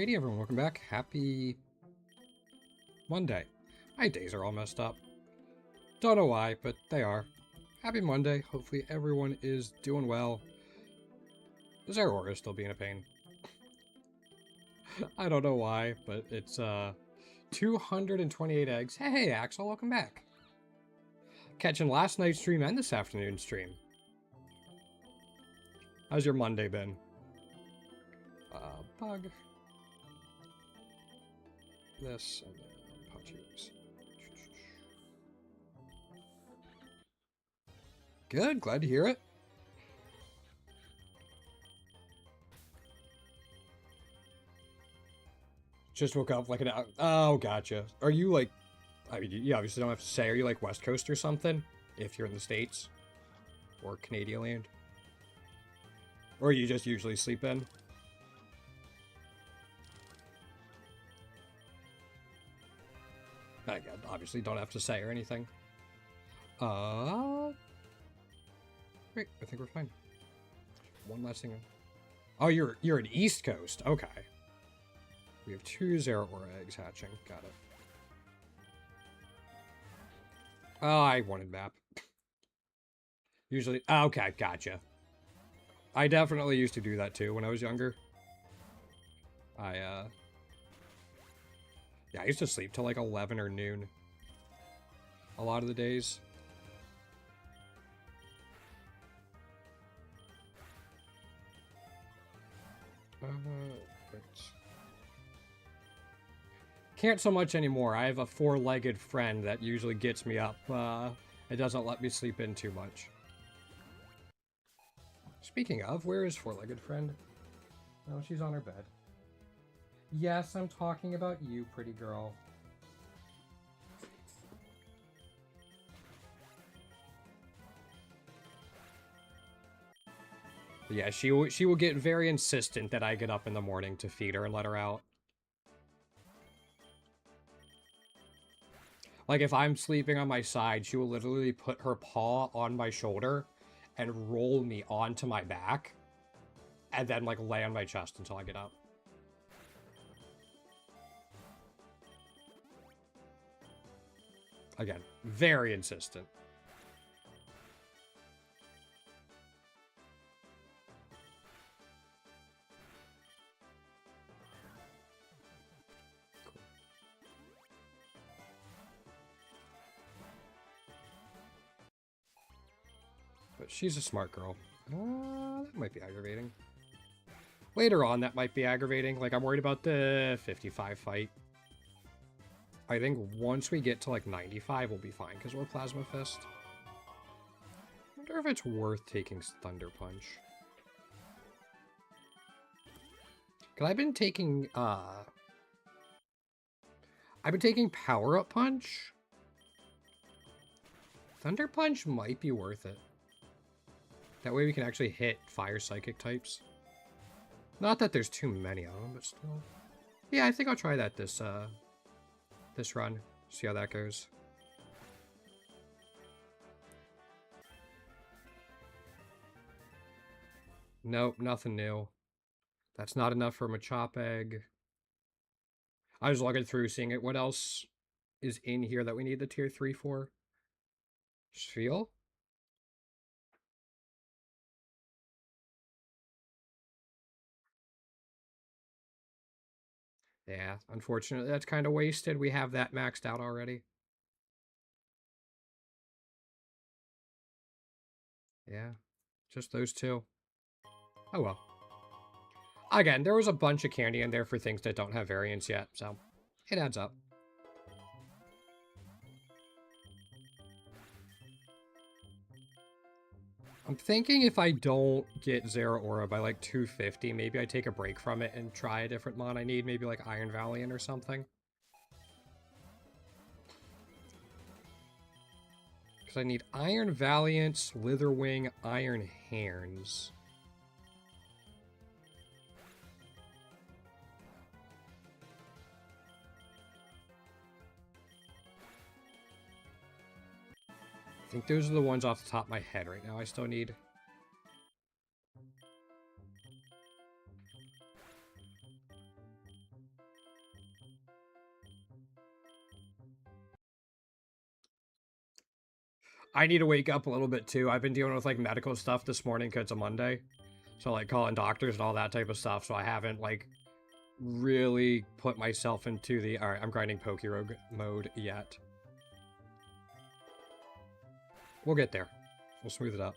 Pokerogue, everyone, welcome back. Happy Monday. My days are all messed up. Don't know why, but they are. Happy Monday. Hopefully everyone is doing well. Youre is still being a pain. I don't know why, but it's 228 eggs. Hey, Axel, welcome back. Catching last night's stream and this afternoon's stream. How's your Monday been? Bug. This and then punches. Good, glad to hear it. Just woke up like an hour. Oh, gotcha. Are you like, I mean, you obviously don't have to say, are you like West Coast or something? If you're in the States or Canadian land? Or you just usually sleep in? Again, obviously don't have to say or anything. Great, I think we're fine. One last thing. Oh, you're an East Coast. Okay. We have 2 Youre eggs hatching. Got it. Oh, I wanted map. Usually, okay, gotcha. I definitely used to do that too when I was younger. Yeah, I used to sleep till like 11 or noon. A lot of the days. Can't so much anymore. I have a 4-legged friend that usually gets me up. It doesn't let me sleep in too much. Speaking of, where is 4-legged friend? Oh, she's on her bed. Yes, I'm talking about you, pretty girl. Yeah, she will get very insistent that I get up in the morning to feed her and let her out. Like, if I'm sleeping on my side, she will literally put her paw on my shoulder and roll me onto my back, and then, like, lay on my chest until I get up. Again, very insistent. But she's a smart girl. That might be aggravating. Later on, that might be aggravating. Like, I'm worried about the 55 fight. I think once we get to, like, 95, we'll be fine, because we're Plasma Fist. I wonder if it's worth taking Thunder Punch. Because I've been taking Power Up Punch. Thunder Punch might be worth it. That way we can actually hit Fire Psychic types. Not that there's too many of them, but still. Yeah, I think I'll try that this run. See how that goes. Nope, nothing new. That's not enough for Machop Egg. I was looking through, seeing it. What else is in here that we need the tier 3 for? Feel? Yeah, unfortunately, that's kind of wasted. We have that maxed out already. Yeah, just those two. Oh well. Again, there was a bunch of candy in there for things that don't have variants yet, so it adds up. I'm thinking if I don't get Youre by like 250, maybe I take a break from it and try a different mon I need, maybe like Iron Valiant or something. Because I need Iron Valiant, Slitherwing, Iron Hands. I think those are the ones off the top of my head right now I still need. I need to wake up a little bit too. I've been dealing with like medical stuff this morning because it's a Monday. So like calling doctors and all that type of stuff. So I haven't like really put myself into the, all right, I'm grinding Pokerogue mode yet. We'll get there. We'll smooth it up.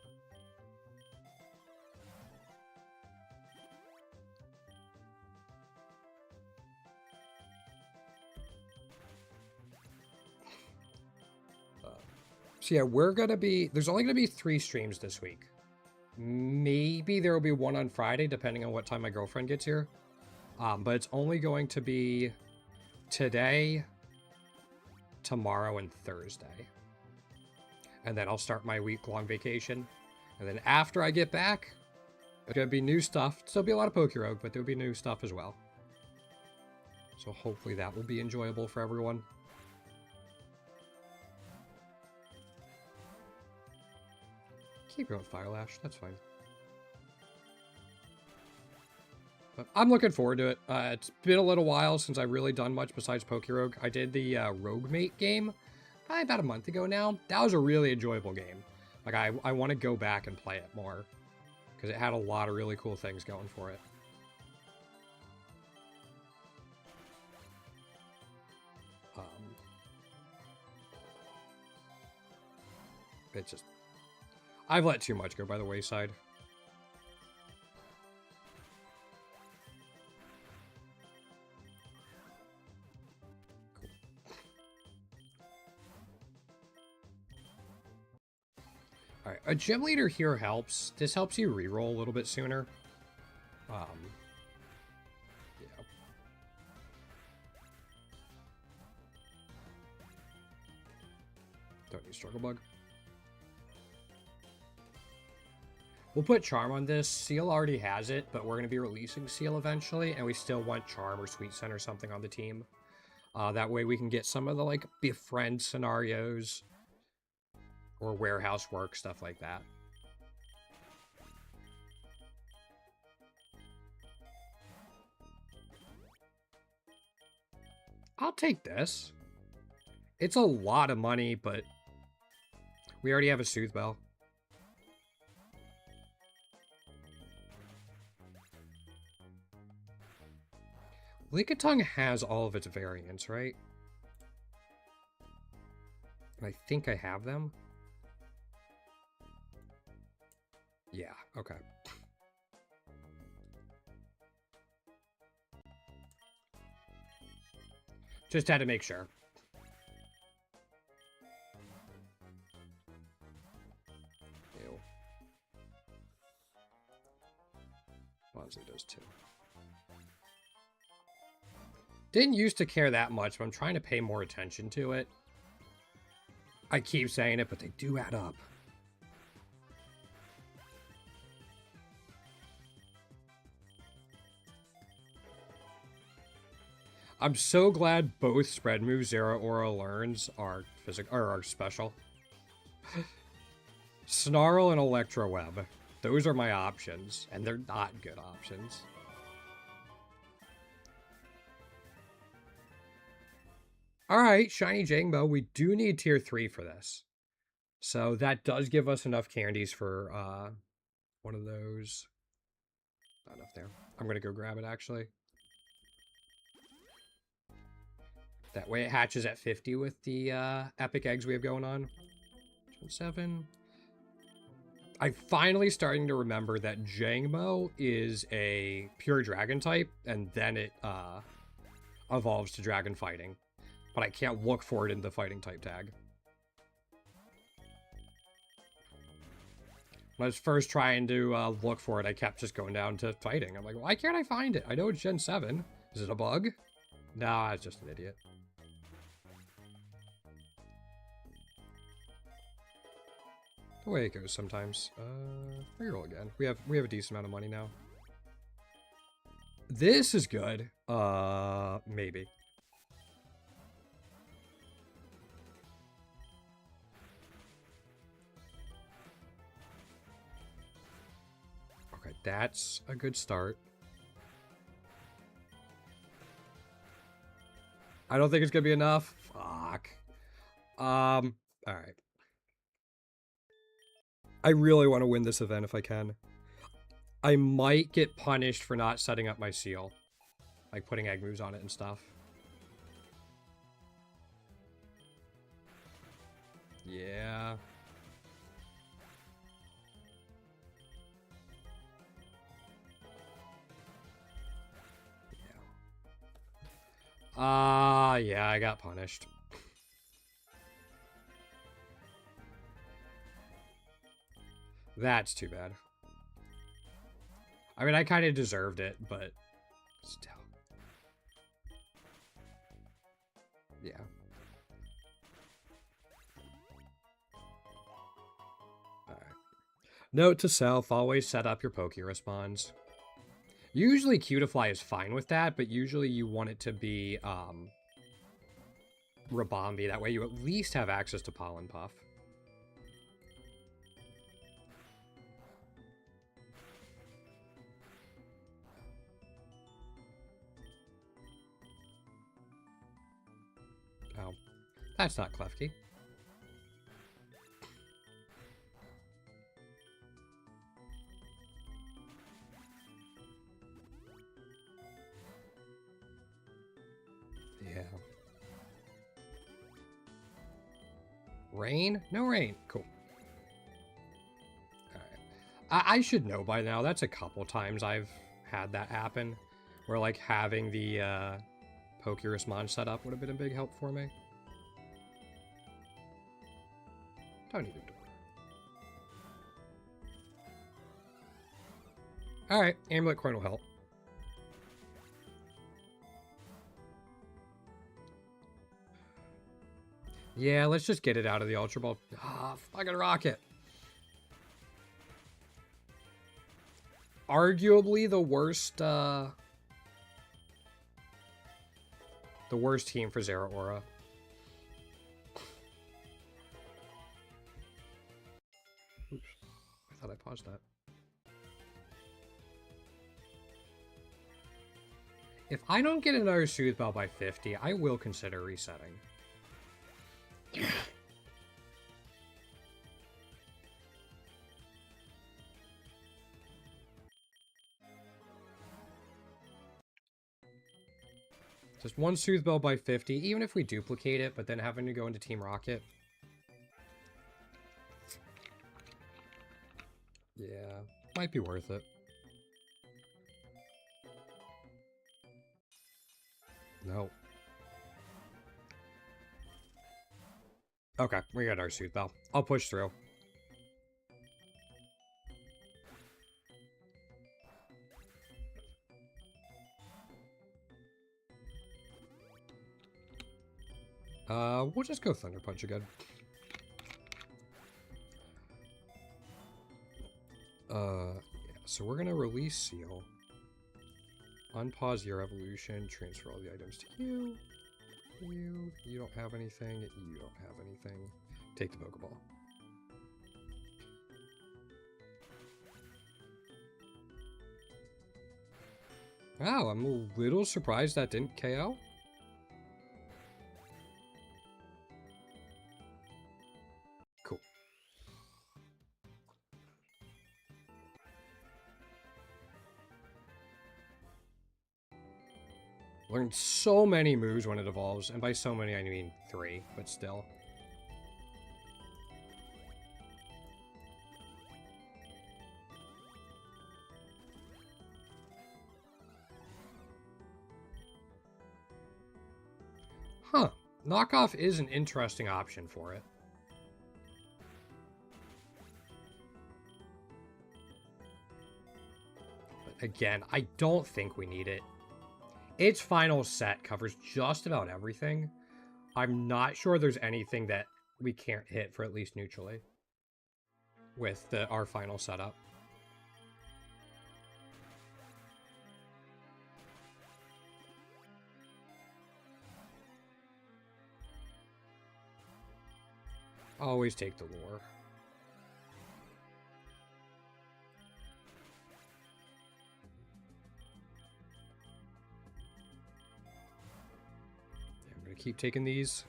So yeah, we're going to be, there's only going to be 3 streams this week. Maybe there will be one on Friday, depending on what time my girlfriend gets here. But it's only going to be today, tomorrow, and Thursday. And then I'll start my week-long vacation. And then after I get back, it's going to be new stuff. Still be a lot of Pokerogue, but there'll be new stuff as well. So hopefully that will be enjoyable for everyone. Keep going, Firelash. That's fine. But I'm looking forward to it. It's been a little while since I've really done much besides Pokerogue. I did the Rogue Mate game probably about a month ago now. That was a really enjoyable game. Like, I want to go back and play it more because it had a lot of really cool things going for it. It's just... I've let too much go by the wayside. Cool. Alright, a gym leader here helps. This helps you reroll a little bit sooner. Yeah. Don't need Struggle Bug. We'll put Charm on this. Seal already has it, but we're going to be releasing Seal eventually, and we still want Charm or Sweet Scent or something on the team. That way we can get some of the, like, befriend scenarios or warehouse work, stuff like that. I'll take this. It's a lot of money, but we already have a Soothe Bell. Lickitung has all of its variants, right? I think I have them. Yeah, okay. Just had to make sure. Ew. Bonsley does too. Didn't used to care that much, but I'm trying to pay more attention to it. I keep saying it, but they do add up. I'm so glad both spread moves Zero Aura learns are special. Snarl and Electro Web. Those are my options, and they're not good options. Alright, Shiny Jangmo. We do need tier 3 for this. So that does give us enough candies for one of those. Not enough there. I'm going to go grab it, actually. That way it hatches at 50 with the epic eggs we have going on. 7. I'm finally starting to remember that Jangmo is a pure dragon type, and then it evolves to dragon fighting. But I can't look for it in the fighting type tag. When I was first trying to look for it, I kept just going down to fighting. I'm like, why can't I find it? I know it's Gen 7. Is it a bug? Nah, it's just an idiot. The way it goes sometimes. Reroll again. We have a decent amount of money now. This is good. Maybe. Okay, that's a good start. I don't think it's gonna be enough. Fuck. Alright. I really want to win this event if I can. I might get punished for not setting up my seal. Like putting egg moves on it and stuff. Yeah. Yeah, I got punished. That's too bad. I mean, I kind of deserved it, but still. Yeah. Alright. Note to self, always set up your Poke responds. Usually Cutiefly is fine with that, but usually you want it to be Rabombi. That way you at least have access to Pollen Puff. Oh, that's not Klefki. Yeah. Rain? No rain. Cool. Alright. I should know by now. That's a couple times I've had that happen. Where, like, having the Pokerusmon set up would have been a big help for me. Don't need a door. Alright, Amulet Coin will help. Yeah, let's just get it out of the Ultra Ball. Ah, fucking rocket. Arguably the worst team for Zeraora. Oops. I thought I paused that. If I don't get another Soothe Bell by 50, I will consider resetting. Just one Soothe Bell by 50, even if we duplicate it, but then having to go into Team Rocket. Yeah, might be worth it. No. Okay, we got our Soothe Bell. I'll push through. We'll just go Thunder Punch again. Yeah, so we're gonna release Seal. Unpause your evolution, transfer all the items to you. You don't have anything, you don't have anything. Take the Pokeball. Wow, I'm a little surprised that didn't KO. Cool. Learned so many moves when it evolves, and by so many I mean 3, but still. Huh. Knockoff is an interesting option for it. But again, I don't think we need it. Its final set covers just about everything. I'm not sure there's anything that we can't hit for at least neutrally with our final setup. Always take the lure. I'm gonna keep taking these.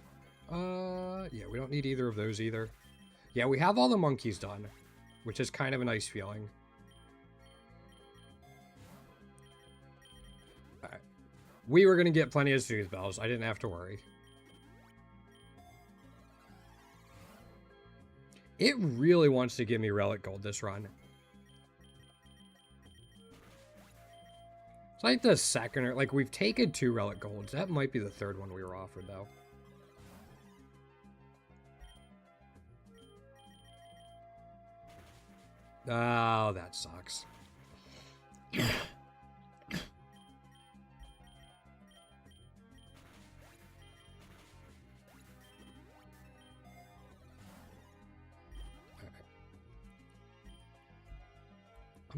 Yeah, we don't need either of those either. Yeah, we have all the monkeys done. which is kind of a nice feeling. Alright. We were going to get plenty of Soothe Bells. I didn't have to worry. It really wants to give me Relic Gold this run. It's like the second, or like we've taken 2 Relic Golds. That might be the third one we were offered, though. Oh, that sucks. I'm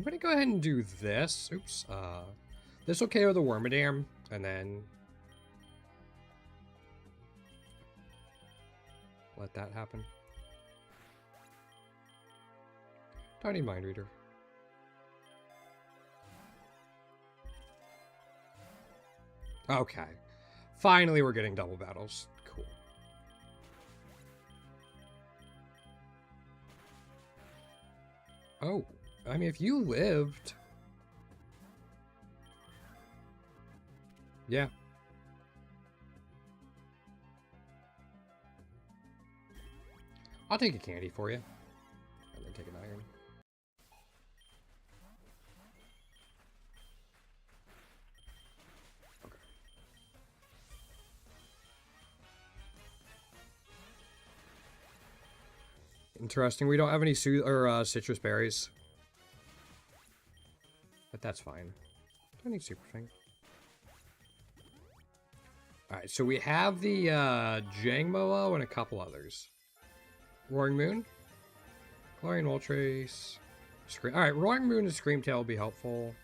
gonna go ahead and do this. Oops. This will KO the Wormadam, and then let that happen. Don't need Mind Reader. Okay. Finally, we're getting double battles. Cool. Oh. I mean, if you lived... Yeah. I'll take a candy for you. And then take an iron. Okay. Interesting. We don't have any citrus berries. But that's fine. Don't need Super Fang. Alright, so we have the Jangmo-O and a couple others. Roaring Moon. Glorian Moltres. Alright, Roaring Moon and Screamtail will be helpful.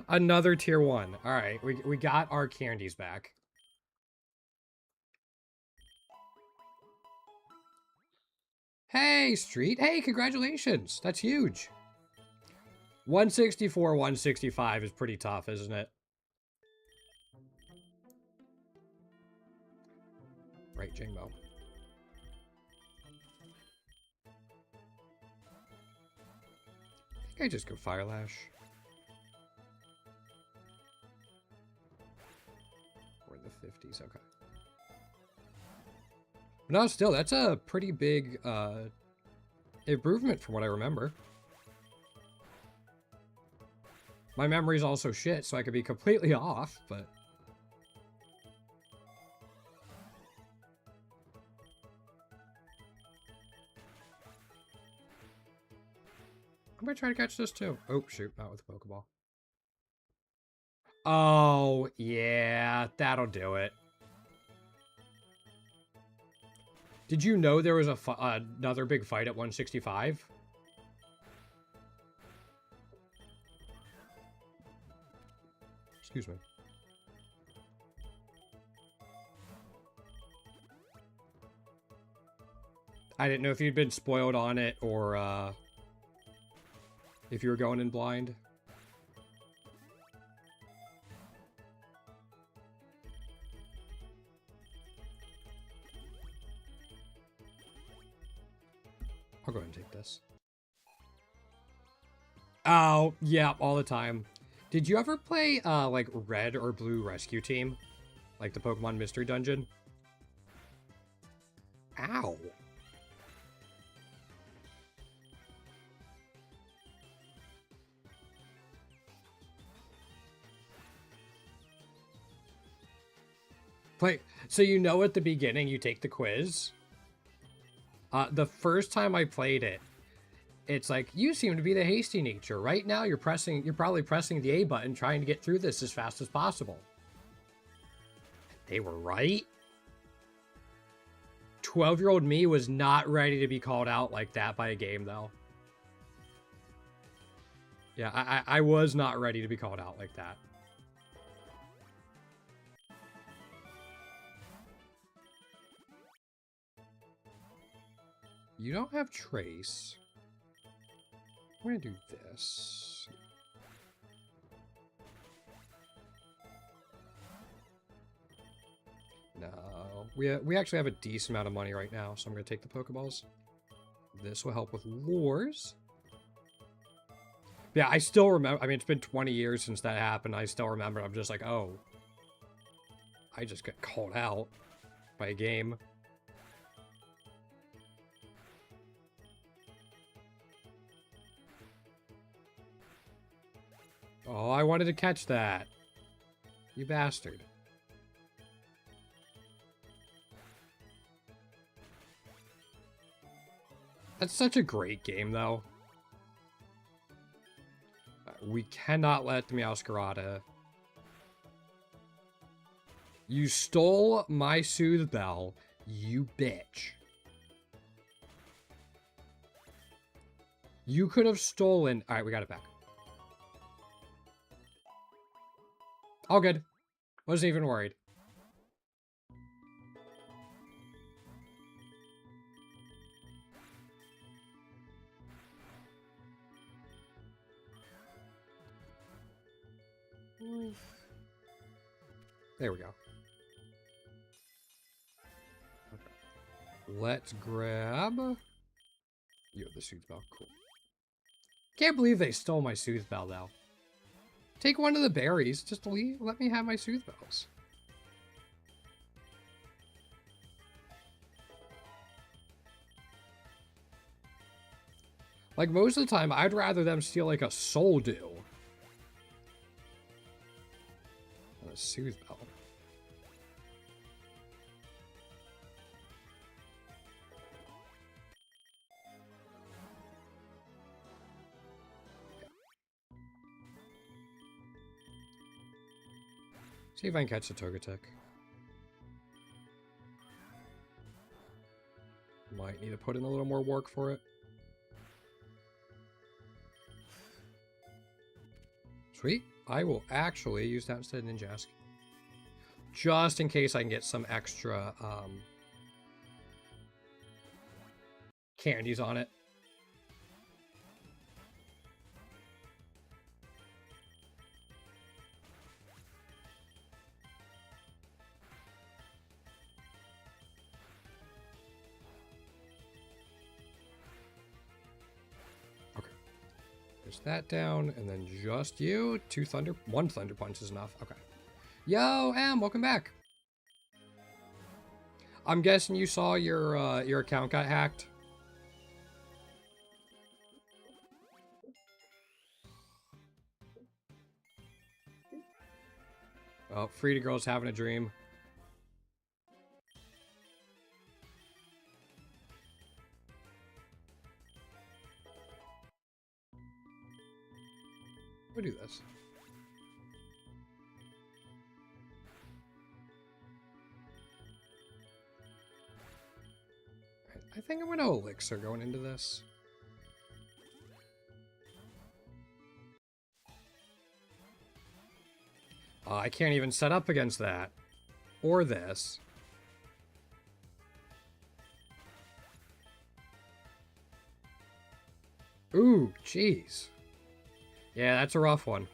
Another tier 1. Alright, we got our candies back. Hey, Street. Hey, congratulations. That's huge. 164, 165 is pretty tough, isn't it? Right, Jingbo. I think I just go Fire Lash. We're in the 50s, okay. No, still, that's a pretty big improvement from what I remember. My memory's also shit, so I could be completely off, but... I'm gonna try to catch this too. Oh, shoot, not with a Pokeball. Oh, yeah, that'll do it. Did you know there was another big fight at 165? Excuse me. I didn't know if you'd been spoiled on it or if you were going in blind. I'll go ahead and take this. Oh, yeah, all the time. Did you ever play, like, Red or Blue Rescue Team? Like the Pokemon Mystery Dungeon? Ow. So you know at the beginning you take the quiz? The first time I played it, it's like, you seem to be the hasty nature. Right now you're probably pressing the A button trying to get through this as fast as possible. They were right. 12-year-old me was not ready to be called out like that by a game, though. Yeah, I was not ready to be called out like that. You don't have Trace. I'm gonna do this. No. We actually have a decent amount of money right now, so I'm gonna take the Pokeballs. This will help with lures. Yeah, I still remember. I mean, it's been 20 years since that happened. I still remember. I'm just like, oh. I just got called out by a game. Oh, I wanted to catch that. You bastard. That's such a great game, though. We cannot let the Meowscarada. You stole my Soothe Bell, you bitch. You could have stolen... Alright, we got it back. All good. Wasn't even worried. There we go. Okay. Let's grab... You have the Soothe Bell. Cool. Can't believe they stole my Soothe Bell, though. Take one of the berries. Just let me have my Soothe Bells. Like, most of the time, I'd rather them steal, like, a Soul Dew. A Soothe Bell. See if I can catch the Togetic. Might need to put in a little more work for it. Sweet. I will actually use that instead of Ninjask. Just in case I can get some extra candies on it. That down, and then just you. One Thunder Punch is enough. Okay. Yo, Em, welcome back. I'm guessing you saw your account got hacked. Oh, Frida Girl's having a dream. We'll do this. I think I'm gonna Elixir going into this. I can't even set up against that. Or this. Ooh, jeez. Yeah, that's a rough one.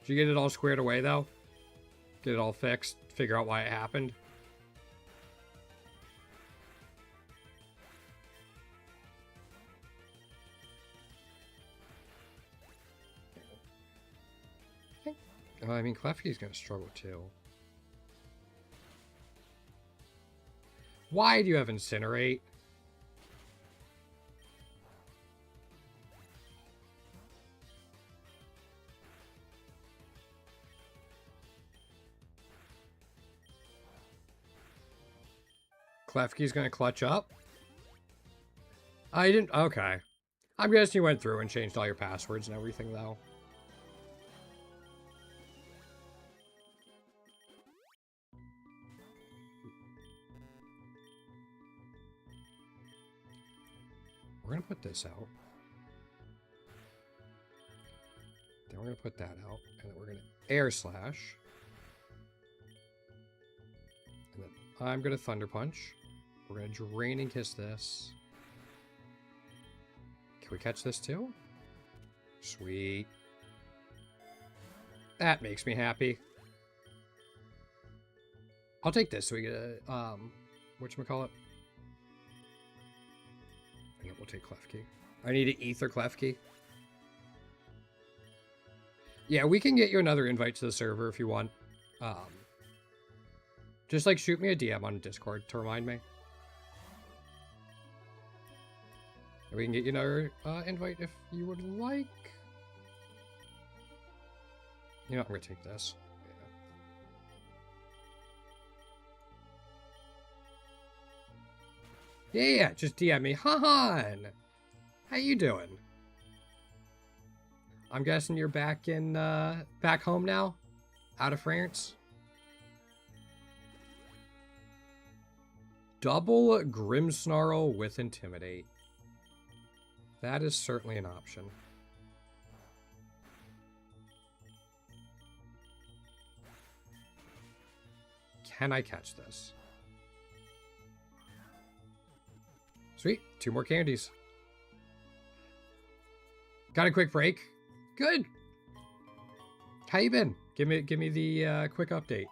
Did you get it all squared away, though? Get it all fixed? Figure out why it happened? I mean, Klefki's gonna struggle, too. Why do you have Incinerate? Klefki's gonna clutch up? I didn't... Okay. I'm guessing you went through and changed all your passwords and everything, though. We're gonna put this out. Then we're gonna put that out. And then we're gonna Air Slash. And then I'm gonna Thunder Punch. We're gonna Draining Kiss this. Can we catch this too? Sweet. That makes me happy. I'll take this so we get a, whatchamacallit? we'll take Klefki. I need an Ether Klefki. Yeah, we can get you another invite to the server if you want. Just like shoot me a DM on Discord to remind me. And we can get you another invite if you would like. You know, I'm gonna take this. Yeah, just DM me. Han! How you doing? I'm guessing you're back in, back home now? Out of France? Double Grimmsnarl with Intimidate. That is certainly an option. Can I catch this? Sweet. 2 more candies. Got a quick break? Good. How you been? Give me the quick update.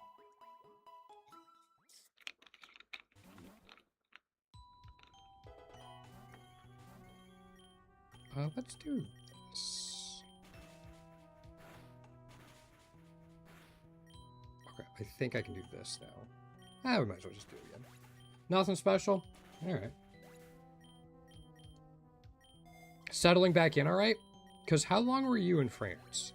Let's do this. Okay, I think I can do this now. We might as well just do it again. Nothing special? Alright. Settling back in alright? Because how long were you in France?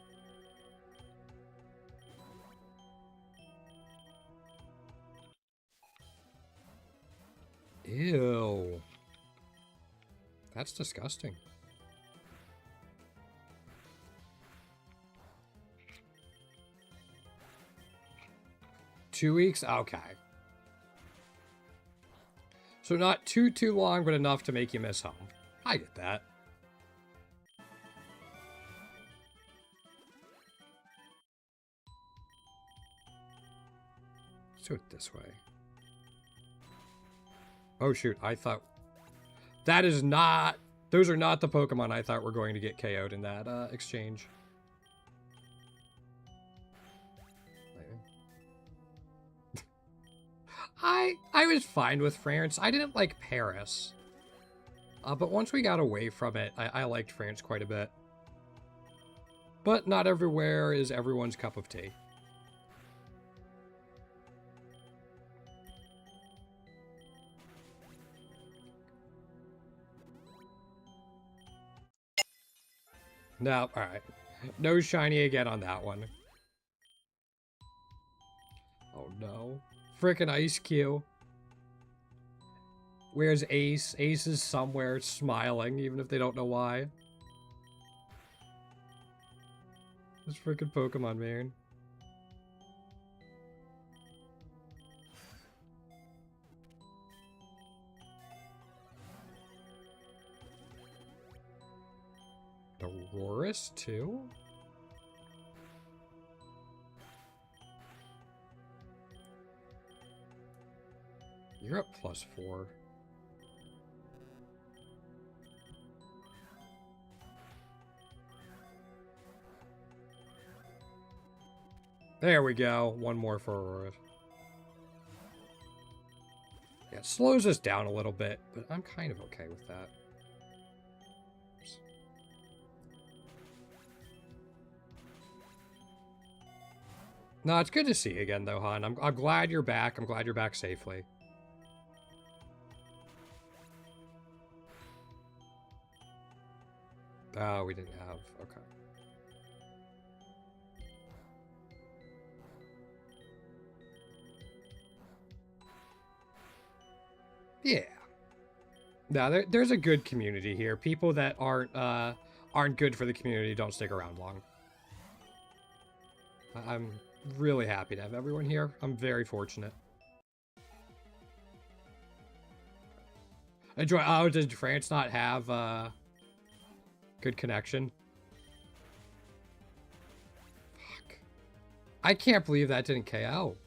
Ew. That's disgusting. Two weeks? Okay. So not too long, but enough to make you miss home. I get that. Let's do it this way. Oh shoot, I thought... That is not... Those are not the Pokemon I thought were going to get KO'd in that exchange. I was fine with France. I didn't like Paris. But once we got away from it, I liked France quite a bit. But not everywhere is everyone's cup of tea. No, alright. No shiny again on that one. Oh no. Frickin' Ice Cube. Where's Ace? Ace is somewhere smiling, even if they don't know why. This frickin' Pokemon, man. The Roarus, too? You're up +4. There we go. One more for Aurora. Yeah, it slows us down a little bit, but I'm kind of okay with that. Oops. No, it's good to see you again, though, hon. I'm glad you're back. I'm glad you're back safely. Oh, we didn't have... Okay. Yeah. No, there's a good community here. People that aren't good for the community don't stick around long. I'm really happy to have everyone here. I'm very fortunate. Enjoy. Oh, did France not have good connection? Fuck. I can't believe that didn't KO.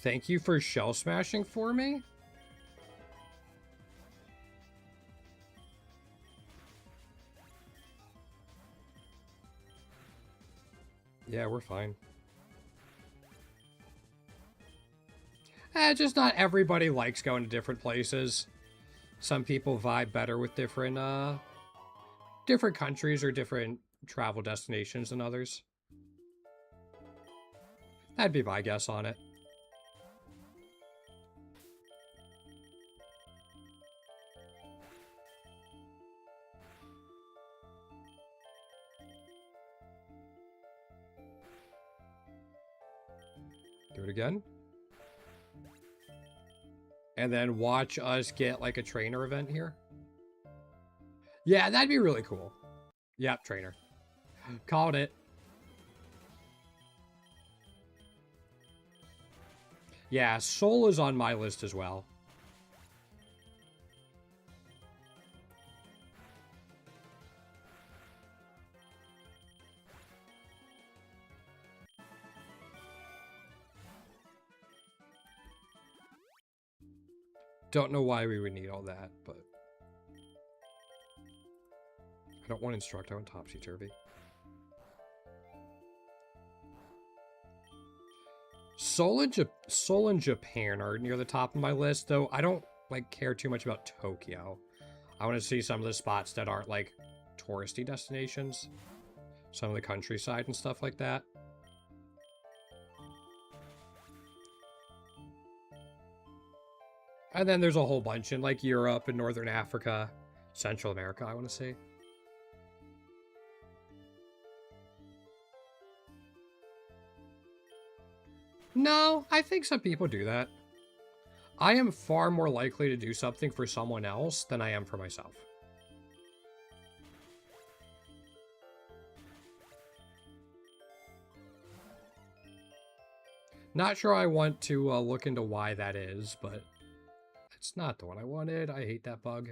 Thank you for shell smashing for me? Yeah, we're fine. Just not everybody likes going to different places. Some people vibe better with different countries or different travel destinations than others. That'd be my guess on it. Do it again. And then watch us get like a trainer event here. Yeah, that'd be really cool. Yep, trainer. Called it. Yeah, Soul is on my list as well. Don't know why we would need all that, but... I don't want Instruct, I want Topsy-Turvy. Seoul and Japan are near the top of my list, though I don't like care too much about Tokyo. I want to see some of the spots that aren't like touristy destinations. Some of the countryside and stuff like that. And then there's a whole bunch in like Europe and Northern Africa, Central America, I want to see. No, I think some people do that. I am far more likely to do something for someone else than I am for myself. Not sure I want to look into why that is, but it's not the one I wanted. I hate that bug.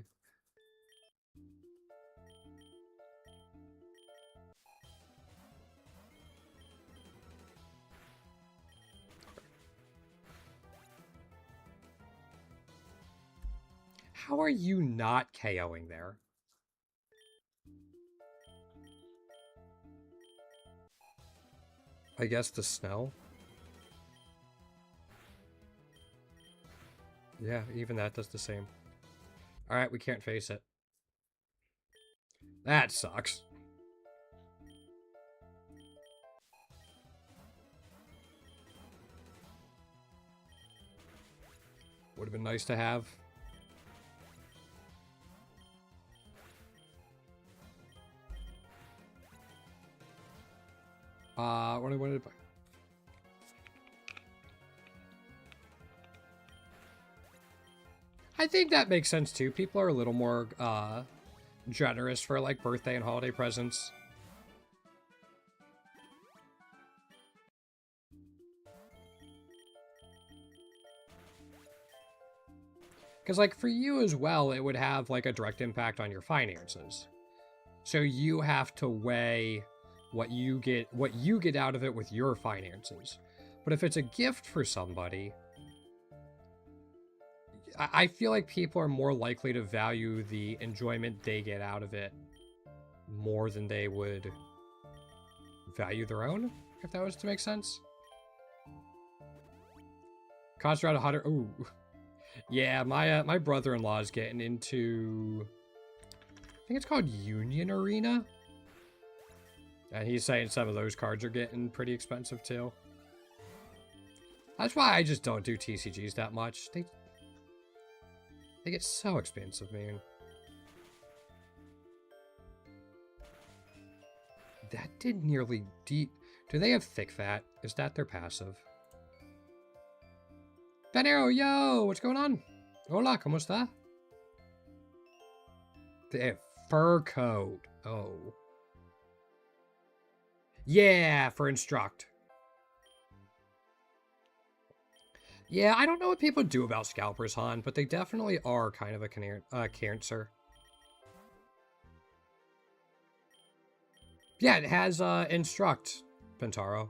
How are you not KOing there? I guess the snow? Yeah, even that does the same. Alright, we can't face it. That sucks. Would have been nice to have. What did I... I think that makes sense too. People are a little more generous for like birthday and holiday presents. Because like for you as well, it would have like a direct impact on your finances. So you have to weigh what you get out of it with your finances. But if it's a gift for somebody, I feel like people are more likely to value the enjoyment they get out of it more than they would value their own, if that was to make sense. Costs around 100. Ooh. Yeah, my brother-in-law is getting into... I think it's called Union Arena. And he's saying some of those cards are getting pretty expensive too. That's why I just don't do TCGs that much. They get so expensive, man. That did nearly deep. Do they have thick fat? Is that their passive? Benero, yo! What's going on? Hola, ¿cómo está? They have fur coat. Oh. Yeah, for Instruct. Yeah, I don't know what people do about Scalpers, Han, but they definitely are kind of a cancer. Yeah, it has Instruct, Bentaro.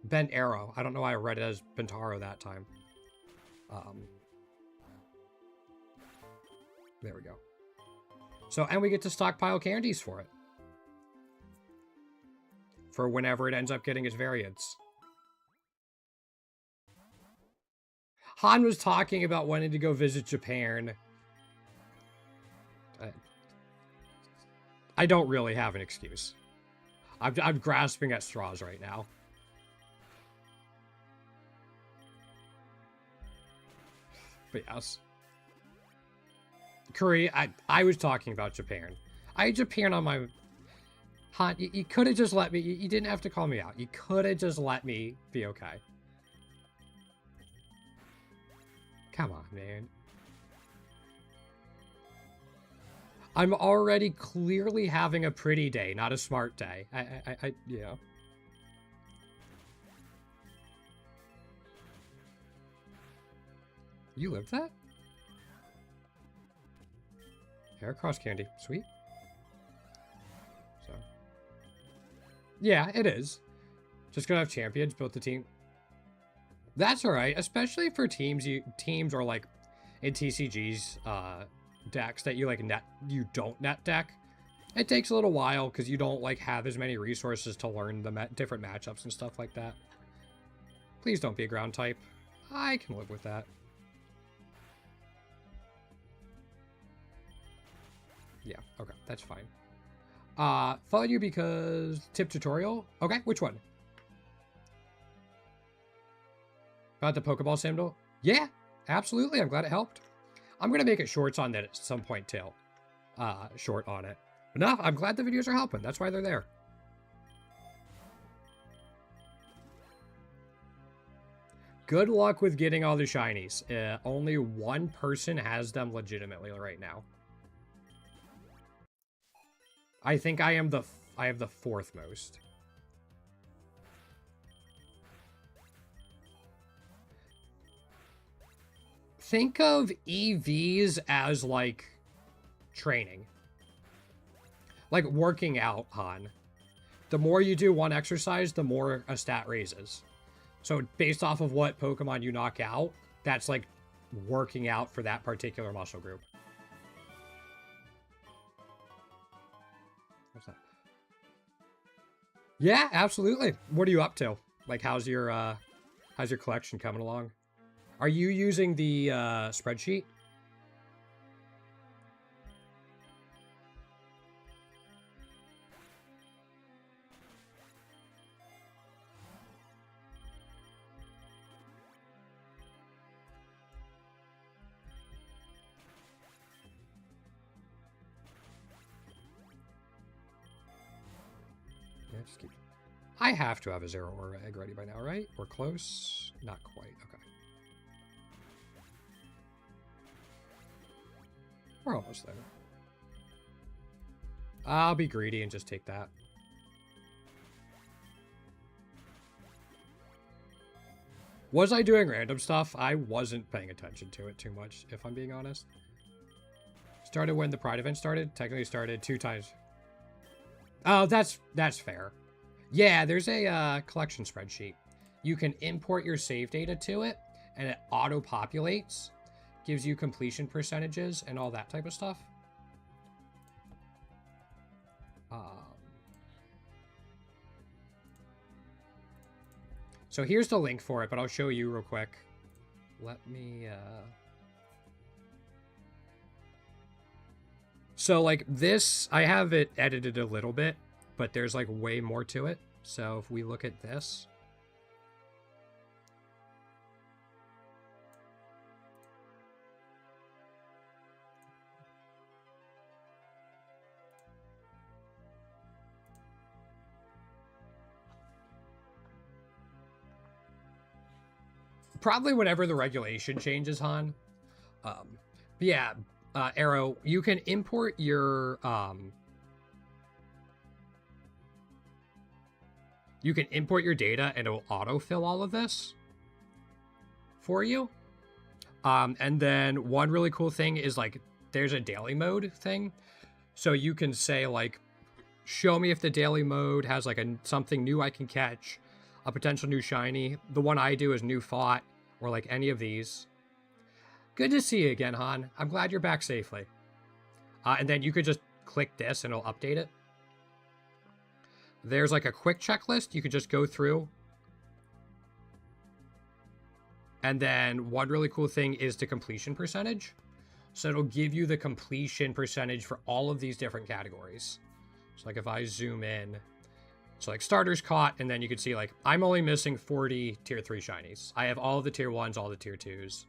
Bent Arrow. I don't know why I read it as Bentaro that time. There we go. So, and we get to stockpile candies for it. for whenever it ends up getting its variants. Han was talking about wanting to go visit Japan. I don't really have an excuse. I'm grasping at straws right now. But yes. Korea, I was talking about Japan. I had Japan on my... Han, you could have just let me... You didn't have to call me out. You could have just let me be okay. Come on, man. I'm already clearly having a pretty day, not a smart day. Yeah. You lived that? Hair cross candy. Sweet. So. Yeah, it is. Just gonna have champions built the team. That's alright, especially for teams or like in TCG's decks that you don't net deck. It takes a little while because you don't like have as many resources to learn the different matchups and stuff like that. Please don't be a ground type. I can live with that. Yeah, okay, that's fine. Followed you because tip tutorial. Okay, which one? About the Pokeball symbol? Yeah, absolutely. I'm glad it helped. I'm going to make it shorts on that at some point too. Short on it. But no, I'm glad the videos are helping. That's why they're there. Good luck with getting all the shinies. Only one person has them legitimately right now. I think I have the fourth most. Think of EVs as like training. Like working out, Han. The more you do one exercise, the more a stat raises. So based off of what Pokemon you knock out, that's like working out for that particular muscle group. What's that? Yeah, absolutely. What are you up to? Like, how's your collection coming along? Are you using the spreadsheet? Yeah, just keep... I have to have a Zero Aura egg ready by now, right? We're close? Not quite. Okay. We're almost there. I'll be greedy and just take that. Was I doing random stuff? I wasn't paying attention to it too much, if I'm being honest. Started when the Pride event started. Technically started 2 times. Oh, that's fair. Yeah, there's a collection spreadsheet. You can import your save data to it, and it auto-populates. Gives you completion percentages and all that type of stuff. So here's the link for it, but I'll show you real quick. Let me... So, like, this... I have it edited a little bit, but there's, like, way more to it. So if we look at this... Probably whenever the regulation changes, Han. But yeah, Arrow, you can import your data and it will autofill all of this for you. And then one really cool thing is like there's a daily mode thing. So you can say like, show me if the daily mode has like something new I can catch, a potential new shiny. The one I do is new fought. Or like any of these. Good to see you again, Han. I'm glad you're back safely. And then you could just click this and it'll update it. there's like a quick checklist you could just go through. And then one really cool thing is the completion percentage. So it'll give you the completion percentage for all of these different categories. So like if I zoom in, so like starters caught, and then you can see like I'm only missing 40 tier 3 shinies. I have all the tier 1s, all the tier 2s.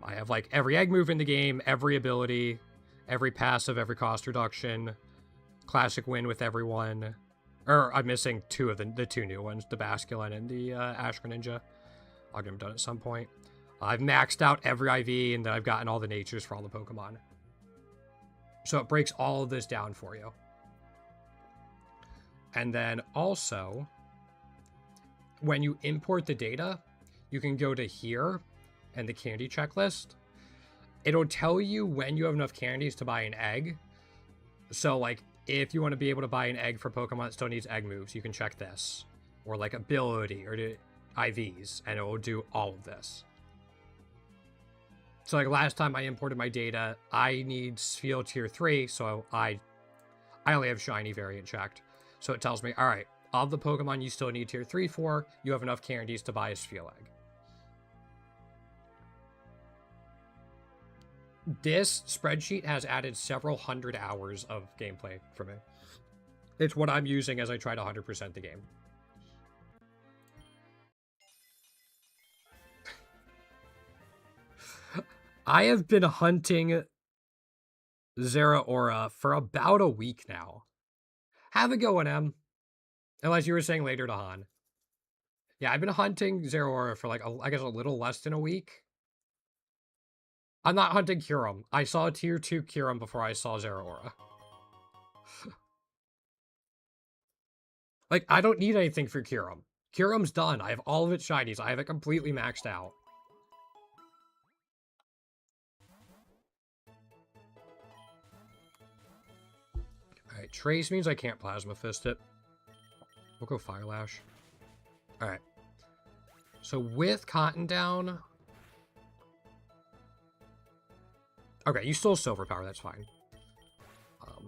I have like every egg move in the game, every ability, every passive, every cost reduction, classic win with everyone. Or I'm missing two of the two new ones, the Basculin and the Ash Greninja. I'll get them done at some point. I've maxed out every IV, and then I've gotten all the natures for all the Pokemon. So it breaks all of this down for you. And then also, when you import the data, you can go to here and the candy checklist. It'll tell you when you have enough candies to buy an egg. So like if you want to be able to buy an egg for Pokemon that still needs egg moves, you can check this. Or like ability or IVs, and it will do all of this. So like last time I imported my data, I need Spheal tier 3, so I only have shiny variant checked. So it tells me, all right, of the Pokemon you still need tier 3 for, you have enough candies to buy a Spheal egg. This spreadsheet has added several hundred hours of gameplay for me. It's what I'm using as I try to 100% the game. I have been hunting Zeraora for about a week now. Have a go, M. Unless you were saying later to Han. Yeah, I've been hunting Zeraora for like, I guess a little less than a week. I'm not hunting Kyurem. I saw a tier 2 Kyurem before I saw Zeraora. Like, I don't need anything for Kyurem. Kyurem's done. I have all of its shinies. I have it completely maxed out. Alright, Trace means I can't Plasma Fist it. We'll go Fire Lash. Alright. So with Cotton down... Okay, you still Silver Power, that's fine.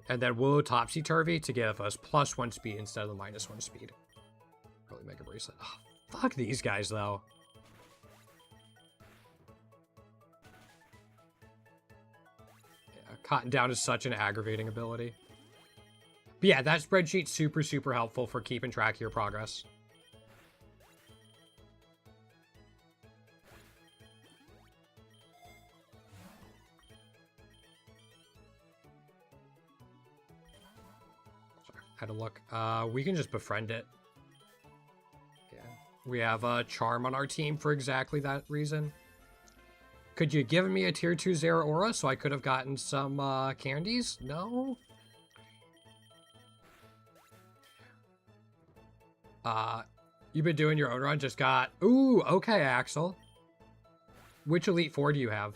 And then we'll Topsy-Turvy to give us +1 speed instead of the -1 speed. Really Mega Bracelet. Oh, fuck these guys, though. Yeah, Cotton down is such an aggravating ability. But yeah, that spreadsheet's super, super helpful for keeping track of your progress. Sorry, had to look. We can just befriend it. Yeah, we have a Charm on our team for exactly that reason. Could you give me a tier 2 Zeraora so I could have gotten some candies? No? You've been doing your own run, just got... Ooh, okay, Axel. Which Elite Four do you have?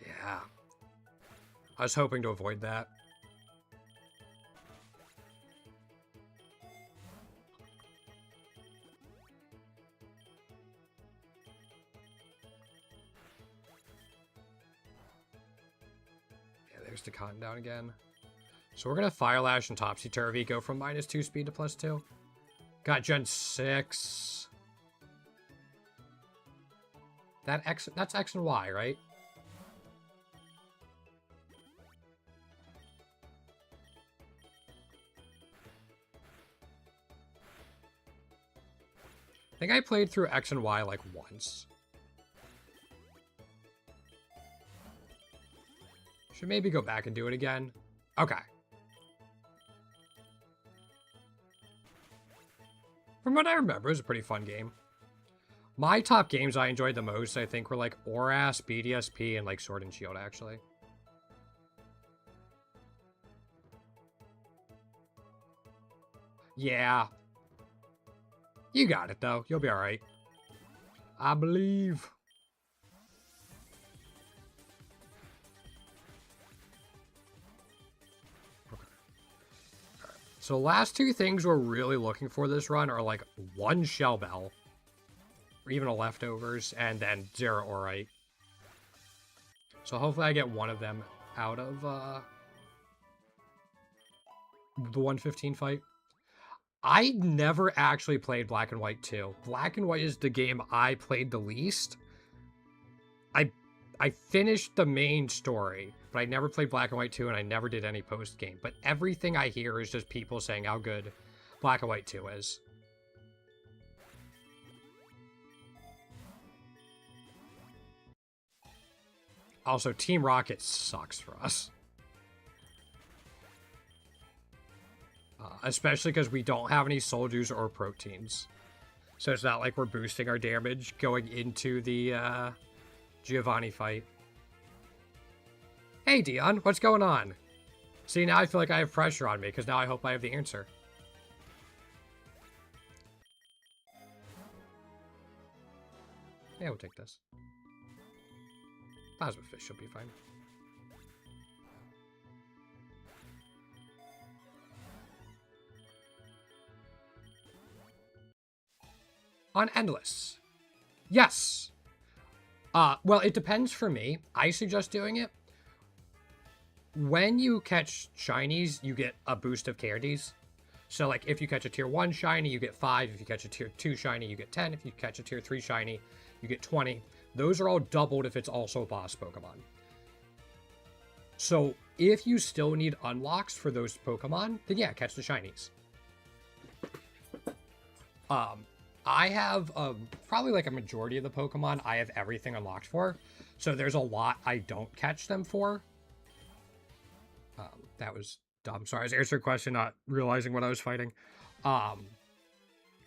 Yeah. I was hoping to avoid that. There's the Cotton down again. So we're going to Fire Lash and Topsy-Turvy, go from -2 speed to +2. Got Gen 6. That's X and Y, right? I think I played through X and Y like once. Should maybe go back and do it again. Okay. From what I remember, it was a pretty fun game. My top games I enjoyed the most, I think, were like ORAS, BDSP, and like Sword and Shield, actually. Yeah. You got it, though. You'll be alright. I believe. So last two things we're really looking for this run are like 1 Shell Bell or even a leftovers, and then Zeraorite. So hopefully I get one of them out of the 115 fight. I never actually played Black and White 2. Black and White is the game I played the least. I finished the main story, but I never played Black and White 2, and I never did any post-game. But everything I hear is just people saying how good Black and White 2 is. Also, Team Rocket sucks for us. Especially because we don't have any soul juice or proteins. So it's not like we're boosting our damage going into the Giovanni fight. Hey, Dion, what's going on? See, now I feel like I have pressure on me, because now I hope I have the answer. Yeah, we'll take this. Plasma fish should be fine. On Endless. Yes. Well, it depends for me. I suggest doing it. When you catch shinies, you get a boost of candies. So, like, if you catch a tier 1 shiny, you get 5. If you catch a tier 2 shiny, you get 10. If you catch a tier 3 shiny, you get 20. Those are all doubled if it's also a boss Pokemon. So, if you still need unlocks for those Pokemon, then yeah, catch the shinies. I have probably like a majority of the Pokemon I have everything unlocked for. So there's a lot I don't catch them for. That was dumb. Sorry, I was answering a question, not realizing what I was fighting. So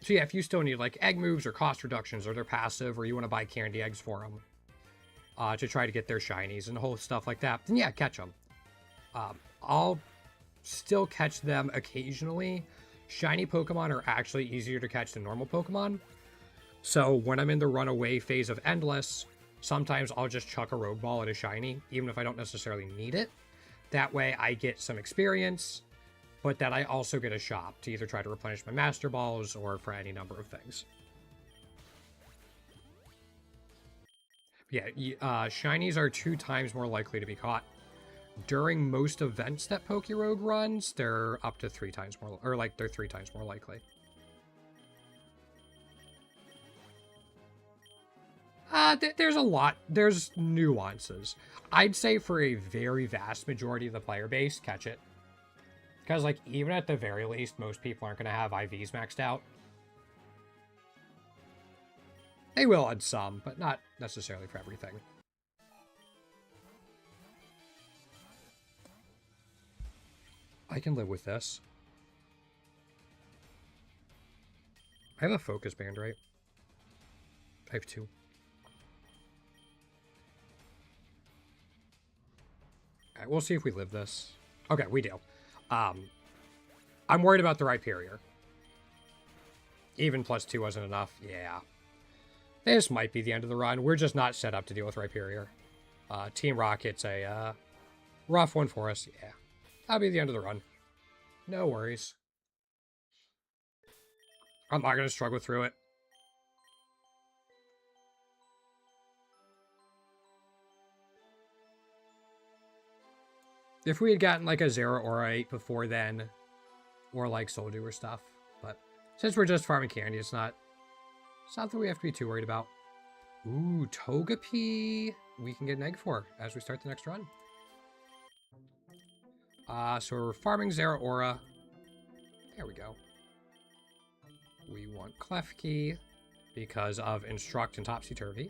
yeah, if you still need like egg moves or cost reductions or they're passive or you want to buy candy eggs for them to try to get their shinies and whole stuff like that, then yeah, catch them. I'll still catch them occasionally. Shiny Pokemon are actually easier to catch than normal Pokemon. So when I'm in the runaway phase of Endless, sometimes I'll just chuck a Rogue Ball at a shiny, even if I don't necessarily need it. That way I get some experience, but then I also get a shop to either try to replenish my Master Balls or for any number of things. Yeah, shinies are 2 times more likely to be caught. During most events that Pokerogue runs, they're up to 3 times more, or like they're 3 times more likely. There's a lot. There's nuances. I'd say for a very vast majority of the player base, catch it. Because, like, even at the very least, most people aren't going to have IVs maxed out. They will on some, but not necessarily for everything. I can live with this. I have a focus band, right? I have 2. Alright, we'll see if we live this. Okay, we do. I'm worried about the Rhyperior. Even +2 wasn't enough. Yeah. This might be the end of the run. We're just not set up to deal with Rhyperior. Team Rocket's a rough one for us. Yeah. That'll be the end of the run. No worries. I'm not going to struggle through it. If we had gotten like a Zeraorite before then, or like Soldew or stuff, but since we're just farming candy, it's not something we have to be too worried about. Ooh, Togepi, we can get an egg for as we start the next run. So we're farming Zeraora. There we go. We want Klefki because of Instruct and Topsy-Turvy.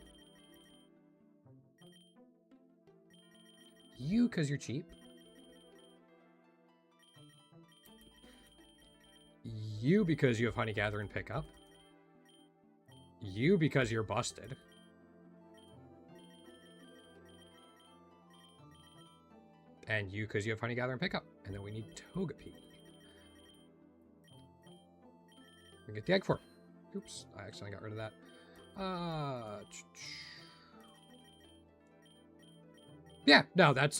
You, because you're cheap. You, because you have Honey Gather and Pickup. You, because you're busted. And you, because you have Honey Gather and Pickup. And then we need Togepi. We get the egg for it. Oops, I accidentally got rid of that. Yeah, no, that's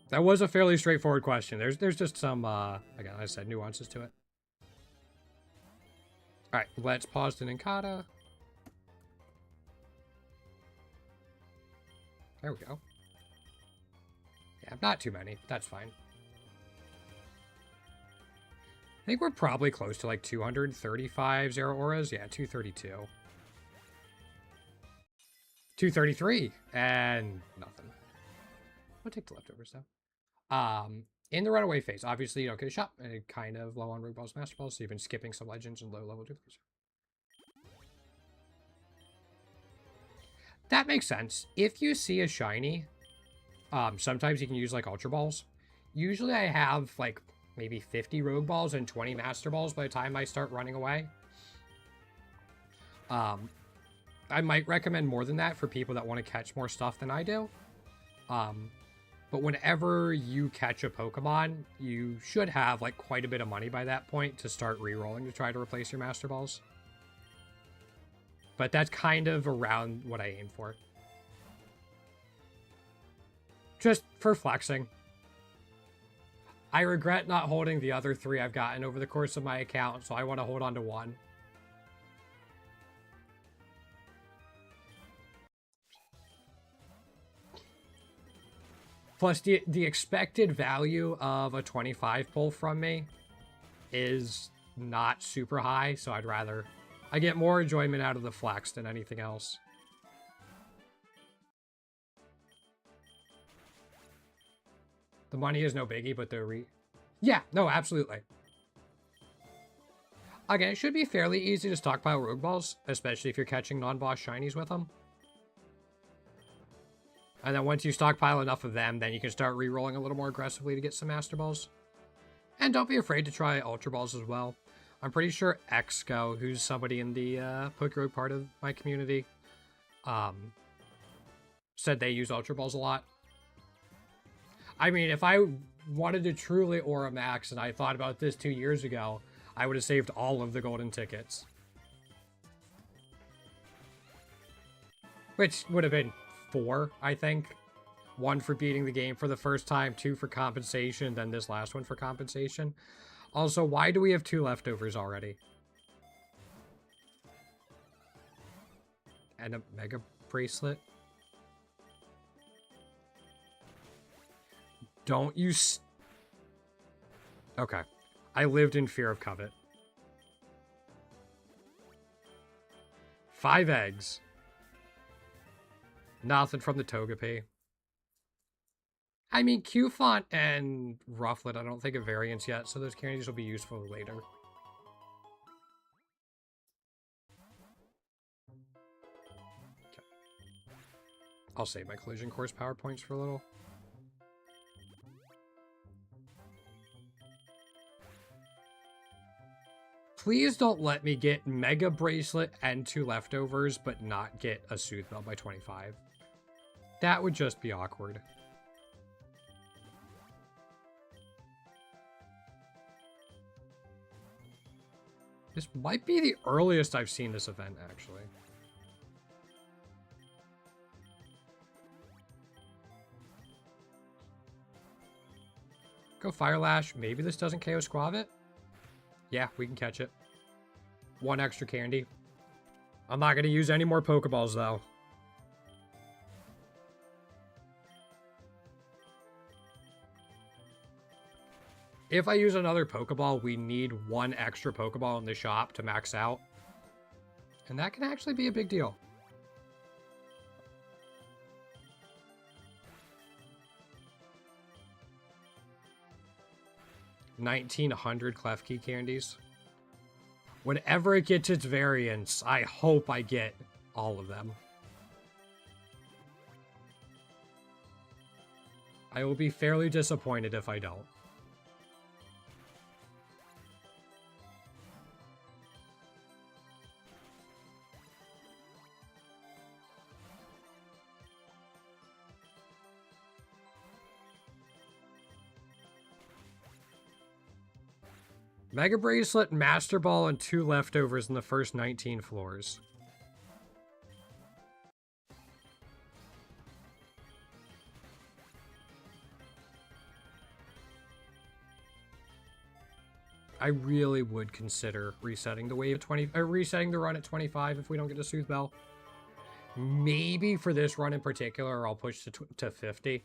that was a fairly straightforward question. There's just some again, as I said, nuances to it. Alright, let's pause the Ninkata. There we go. Yeah, not too many. That's fine. I think we're probably close to like 235 Zero Auras. Yeah, 232. 233. And nothing. I'll take the leftovers though. In the runaway phase, obviously you don't get a shot, and it kind of low on Rogue Balls, Master Balls, so you've been skipping some Legends and low-level duplicates. That makes sense. If you see a shiny, sometimes you can use like Ultra Balls. Usually I have like maybe 50 Rogue Balls and 20 Master Balls by the time I start running away. I might recommend more than that for people that want to catch more stuff than I do. But whenever you catch a Pokemon, you should have like quite a bit of money by that point to start re-rolling to try to replace your Master Balls. But that's kind of around what I aim for. Just for flexing. I regret not holding the other 3 I've gotten over the course of my account, so I want to hold on to 1. Plus, the expected value of a 25 pull from me is not super high, so I'd rather... I get more enjoyment out of the flex than anything else. The money is no biggie, but the Yeah, no, absolutely. Again, it should be fairly easy to stockpile Rogue Balls, especially if you're catching non-boss shinies with them. And then once you stockpile enough of them, then you can start re-rolling a little more aggressively to get some Master Balls. And don't be afraid to try Ultra Balls as well. I'm pretty sure Exco, who's somebody in the Pokerogue part of my community, said they use Ultra Balls a lot. I mean, if I wanted to truly Aura Max and I thought about this 2 years ago, I would have saved all of the golden tickets. Which would have been 4, I think. 1 for beating the game for the first time, 2 for compensation, then this last one for compensation. Also, why do we have 2 leftovers already? And a Mega Bracelet? Don't you Okay. I lived in fear of Covet. 5 eggs. Nothing from the Togepi. I mean, Q-Font and Rufflet, I don't think of variants yet, so those candies will be useful later. Okay. I'll save my collision course PowerPoints for a little. Please don't let me get Mega Bracelet and 2 leftovers, but not get a Soothe Bell by 25. That would just be awkward. This might be the earliest I've seen this event, actually. Go Fire Lash. Maybe this doesn't KO Squavit? Yeah, we can catch it. 1 extra candy. I'm not going to use any more Pokeballs, though. If I use another Pokeball, we need 1 extra Pokeball in the shop to max out. And that can actually be a big deal. $1,900 Klefki candies. Whenever it gets its variants, I hope I get all of them. I will be fairly disappointed if I don't. Mega Bracelet, Master Ball, and 2 leftovers in the first 19 floors. I really would consider resetting the wave at 20, or resetting the run at 25 if we don't get a Soothe Bell. Maybe for this run in particular, I'll push to 50.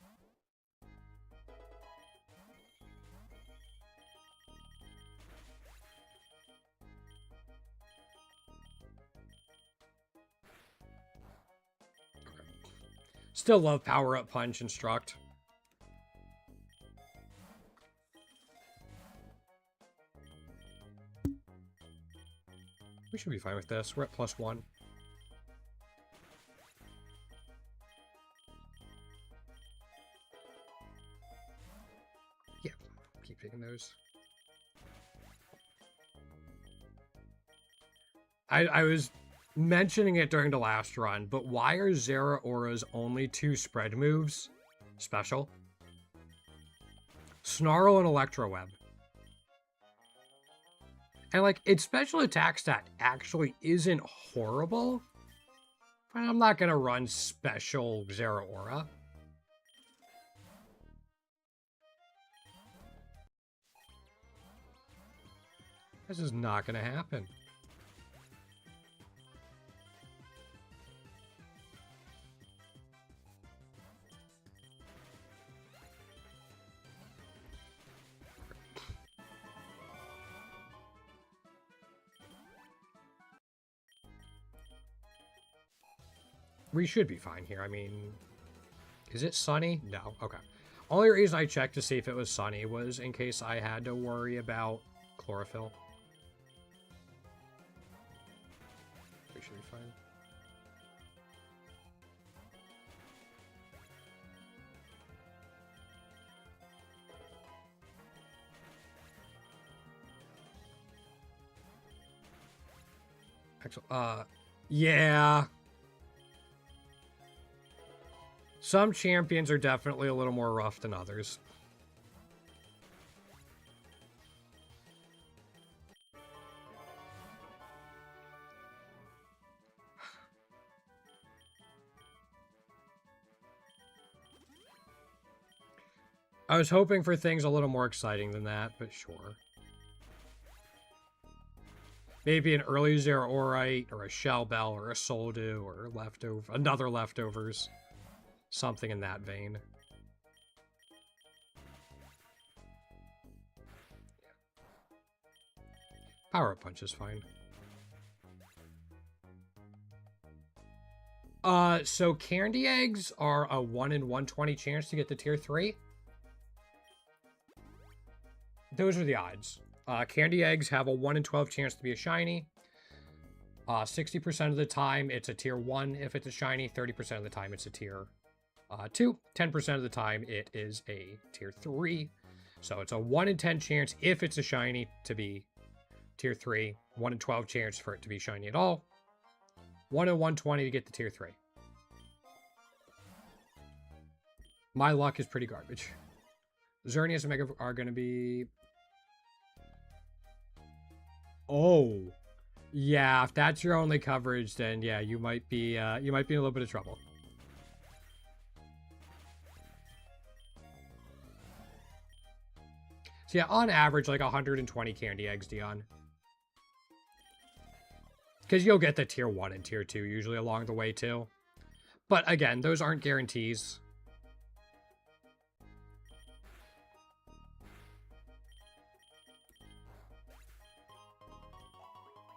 Still love Power Up Punch, Instruct. We should be fine with this. We're at +1. Yeah, keep taking those. I was mentioning it during the last run, but why are Zeraora's only 2 spread moves special? Snarl and Electro Web. And, like, its special attack stat actually isn't horrible, but I'm not going to run special Zeraora. This is not going to happen. We should be fine here. I mean, is it sunny? No. Okay. Only reason I checked to see if it was sunny was in case I had to worry about chlorophyll. We should be fine. Actually, yeah. Some champions are definitely a little more rough than others. I was hoping for things a little more exciting than that, but sure. Maybe an early Zeraorite, or a Shell Bell, or a Soldew, or another Leftovers. Something in that vein. Power Up Punch is fine. So Candy Eggs are a 1 in 120 chance to get to Tier 3. Those are the odds. Candy Eggs have a 1 in 12 chance to be a shiny. 60% of the time, it's a Tier 1 if it's a shiny. 30% of the time, it's a Tier 2. 10% of the time, it is a Tier 3. So it's a 1 in 10 chance if it's a shiny to be Tier 3. 1 in 12 chance for it to be shiny at all. 1 in 120 to get to Tier 3. My luck is pretty garbage. Xerneas and Mega are going to be... Oh. Yeah, if that's your only coverage, then yeah, you might be in a little bit of trouble. So yeah, on average, like 120 Candy Eggs, Dion. Because you'll get the Tier 1 and Tier 2 usually along the way, too. But again, those aren't guarantees.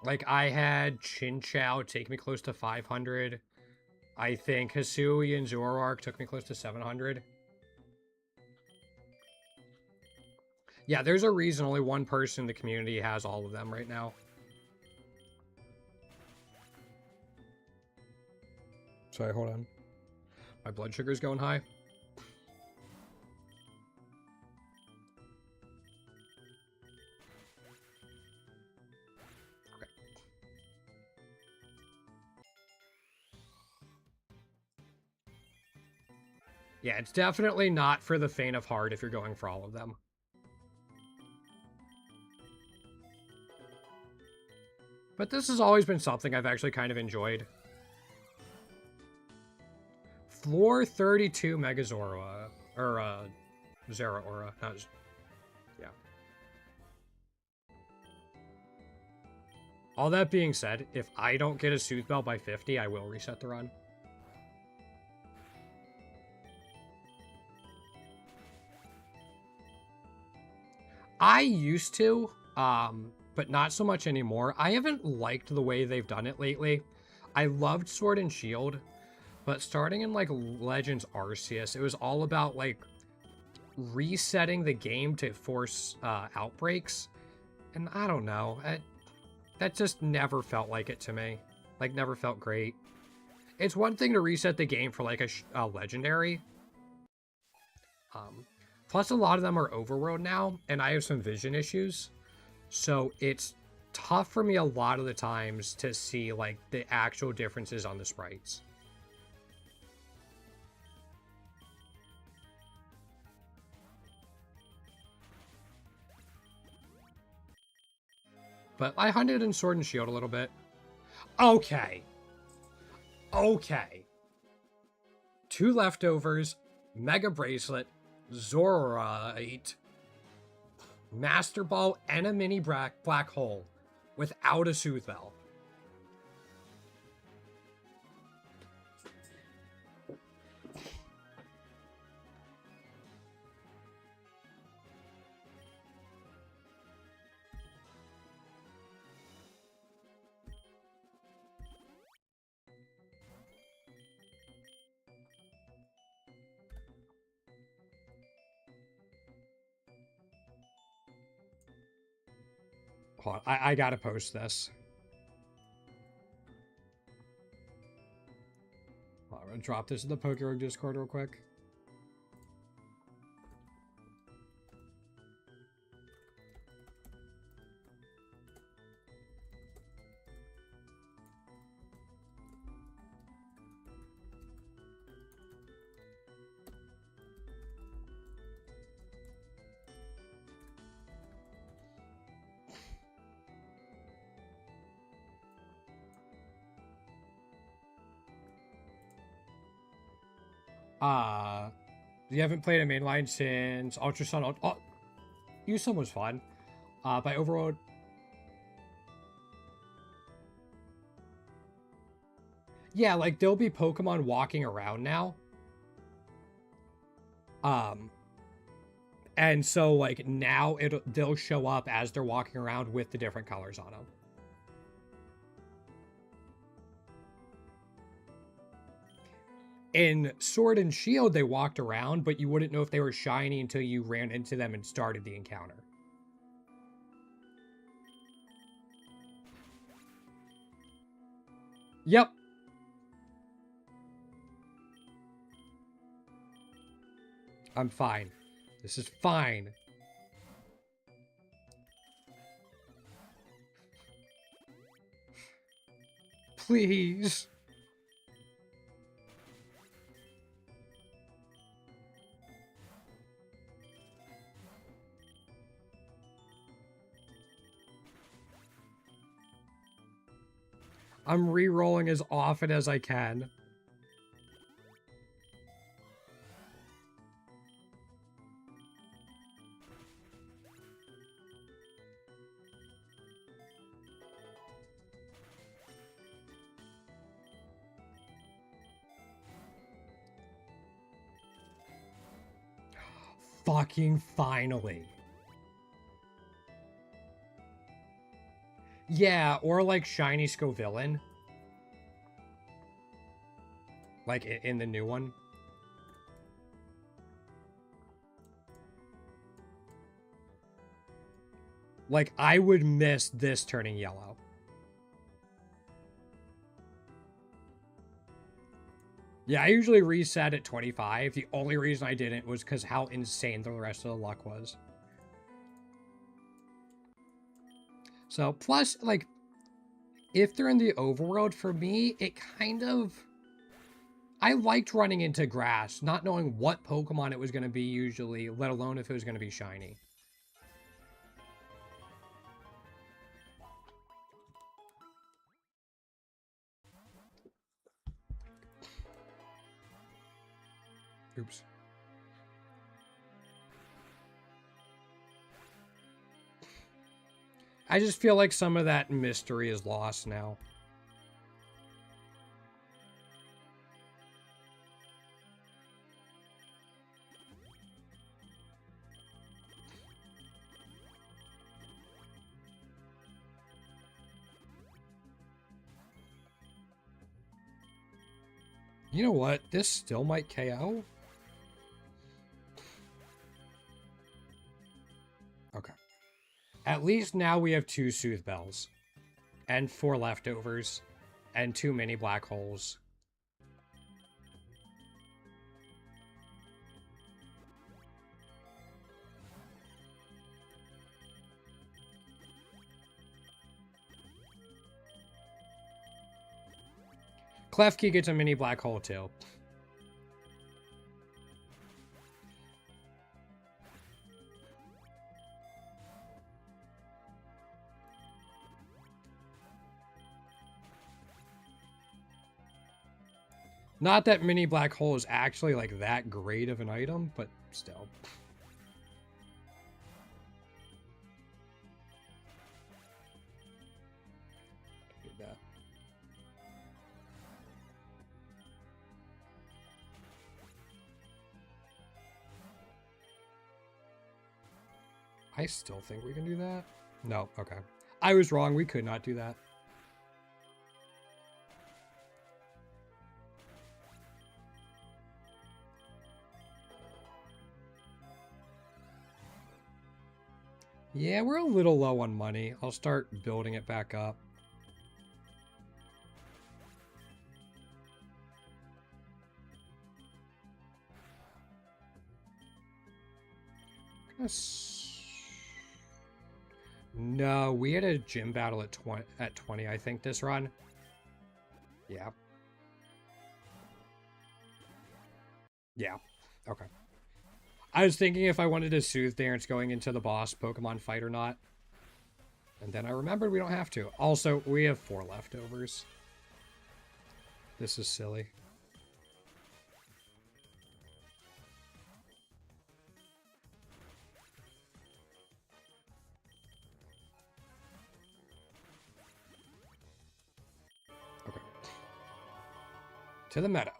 Like, I had Chinchou take me close to 500. I think Hisui and Zoroark took me close to 700. Yeah, there's a reason only one person in the community has all of them right now. Sorry, hold on. My blood sugar's going high. Okay. Yeah, it's definitely not for the faint of heart if you're going for all of them. But this has always been something I've actually kind of enjoyed. Floor 32 Megazora. Or, Zeraora. Yeah. All that being said, if I don't get a Sooth Bell by 50, I will reset the run. I used to, but not so much anymore. I haven't liked the way they've done it lately. I loved Sword and Shield, but starting in, like, Legends Arceus, it was all about, like, resetting the game to force outbreaks. And I don't know. That just never felt like it to me. Like, never felt great. It's one thing to reset the game for, like, a legendary. Plus, a lot of them are overworld now, and I have some vision issues. So it's tough for me a lot of the times to see, like, the actual differences on the sprites. But I hunted in Sword and Shield a little bit. Okay. Okay. 2 leftovers, Mega Bracelet, Zorite, Master Ball, and a mini black hole without a Sooth Bell. Hold on, I gotta post this. I'm gonna drop this in the Pokerogue Discord real quick. You haven't played a mainline since Ultra Sun. Oh, Sun was fun. By overworld. Yeah, like, there'll be Pokemon walking around now. And so, like, now they'll show up as they're walking around with the different colors on them. In Sword and Shield, they walked around, but you wouldn't know if they were shiny until you ran into them and started the encounter. Yep. I'm fine. This is fine. Please. I'm re-rolling as often as I can. Fucking finally. Yeah, or like Shiny Scovillain. Like in the new one. Like, I would miss this turning yellow. Yeah, I usually reset at 25. The only reason I didn't was because how insane the rest of the luck was. So, plus, like, if they're in the overworld, for me, it kind of... I liked running into grass, not knowing what Pokemon it was going to be usually, let alone if it was going to be shiny. Oops. I just feel like some of that mystery is lost now. You know what? This still might KO. Okay. At least now we have 2 Soothe Bells. And 4 leftovers. And 2 mini black holes. Klefki gets a mini black hole too. Not that mini black hole is actually like that great of an item, but still. Do that. I still think we can do that. No, okay. I was wrong. We could not do that. Yeah, we're a little low on money. I'll start building it back up. No, we had a gym battle at 20, I think, this run. Yeah. Yeah. Okay. I was thinking if I wanted to Soothe Dance going into the boss Pokemon fight or not. And then I remembered we don't have to. Also, we have 4 leftovers. This is silly. Okay. To the meadow.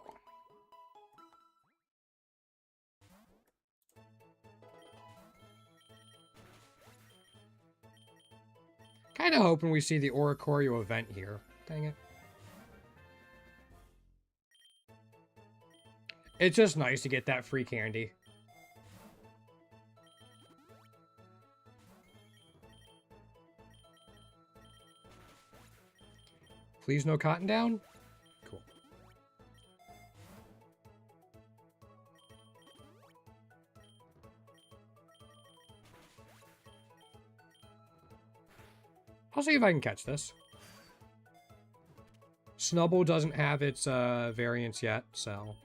Kind of hoping we see the Oricorio event here. Dang it. It's just nice to get that free candy. Please no cotton down? Cool. I'll see if I can catch this. Snubbull doesn't have its variants yet, so...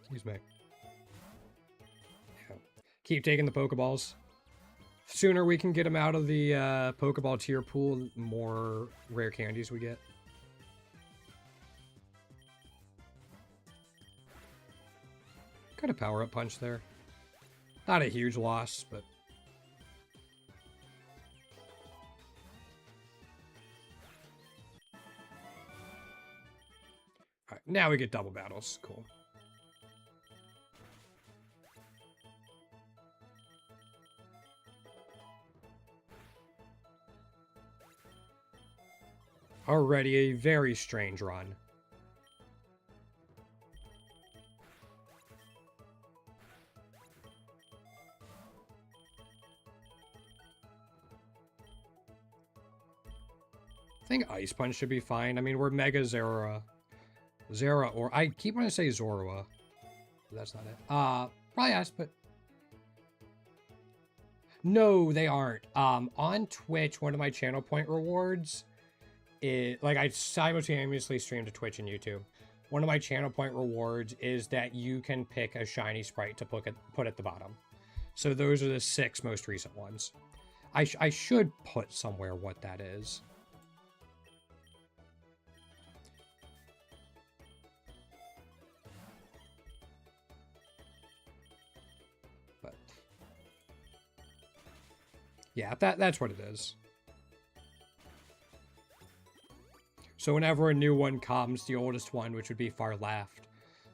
Excuse me. Yeah. Keep taking the Pokeballs. Sooner we can get them out of the Pokeball tier pool, the more rare candies we get. Could have power-up punch there. Not a huge loss, but... Alright, now we get double battles. Cool. Already a very strange run. I think Ice Punch should be fine. I mean, we're Mega Zera, or I keep wanting to say Zorua. That's not it. Probably yes, but... No, they aren't. On Twitch, one of my channel point rewards... like I simultaneously stream to Twitch and YouTube. One of my channel point rewards is that you can pick a shiny sprite to put at the bottom. So those are the 6 most recent ones. I should put somewhere what that is. But yeah, that's what it is. So whenever a new one comes, the oldest one, which would be far left.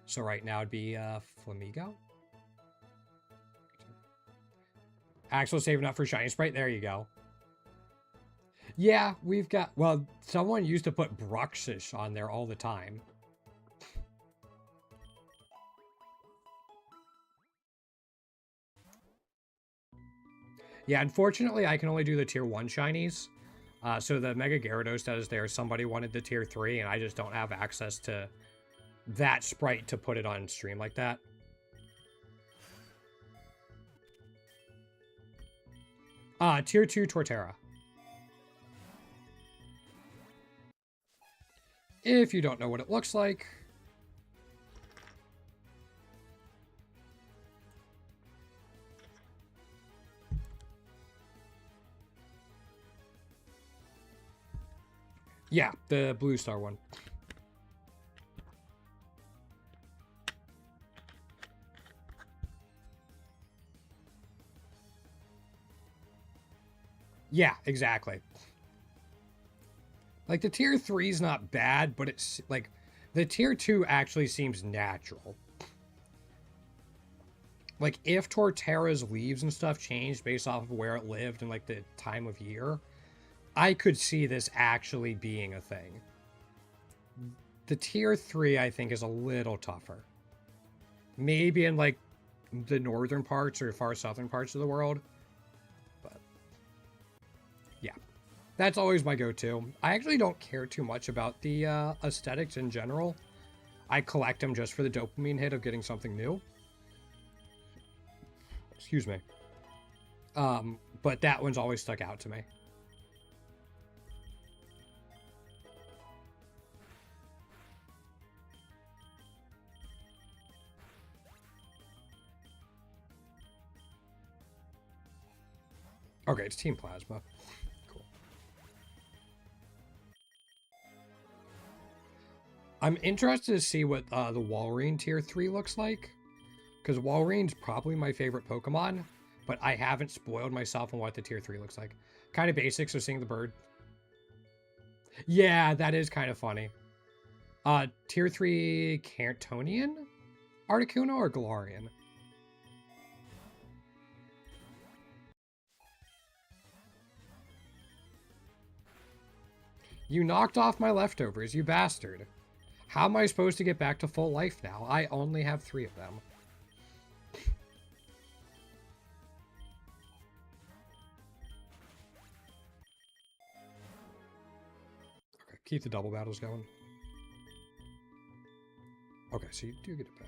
So right now it'd be Flamigo. Axel saving up for Shiny Sprite. There you go. Yeah, we've got... Well, someone used to put Bruxish on there all the time. Yeah, unfortunately, I can only do the tier 1 shinies. So the Mega Gyarados does there. Somebody wanted the tier 3, and I just don't have access to that sprite to put it on stream like that. Tier 2 Torterra. If you don't know what it looks like... Yeah, the Blue Star one. Yeah, exactly. Like, the tier 3 is not bad, but it's, like, the tier 2 actually seems natural. Like, if Torterra's leaves and stuff changed based off of where it lived and, like, the time of year, I could see this actually being a thing. The tier 3, I think, is a little tougher. Maybe in, like, the northern parts or far southern parts of the world. But, yeah. That's always my go-to. I actually don't care too much about the aesthetics in general. I collect them just for the dopamine hit of getting something new. Excuse me. But that one's always stuck out to me. Okay, it's Team Plasma. Cool. I'm interested to see what the Walrein tier 3 looks like. Because Walrein's probably my favorite Pokemon. But I haven't spoiled myself on what the tier 3 looks like. Kind of basic, so seeing the bird. Yeah, that is kind of funny. Tier 3 Cantonian? Articuno or Galarian? You knocked off my leftovers, you bastard. How am I supposed to get back to full life now? I only have 3 of them. Okay, keep the double battles going. Okay, so you do get it back.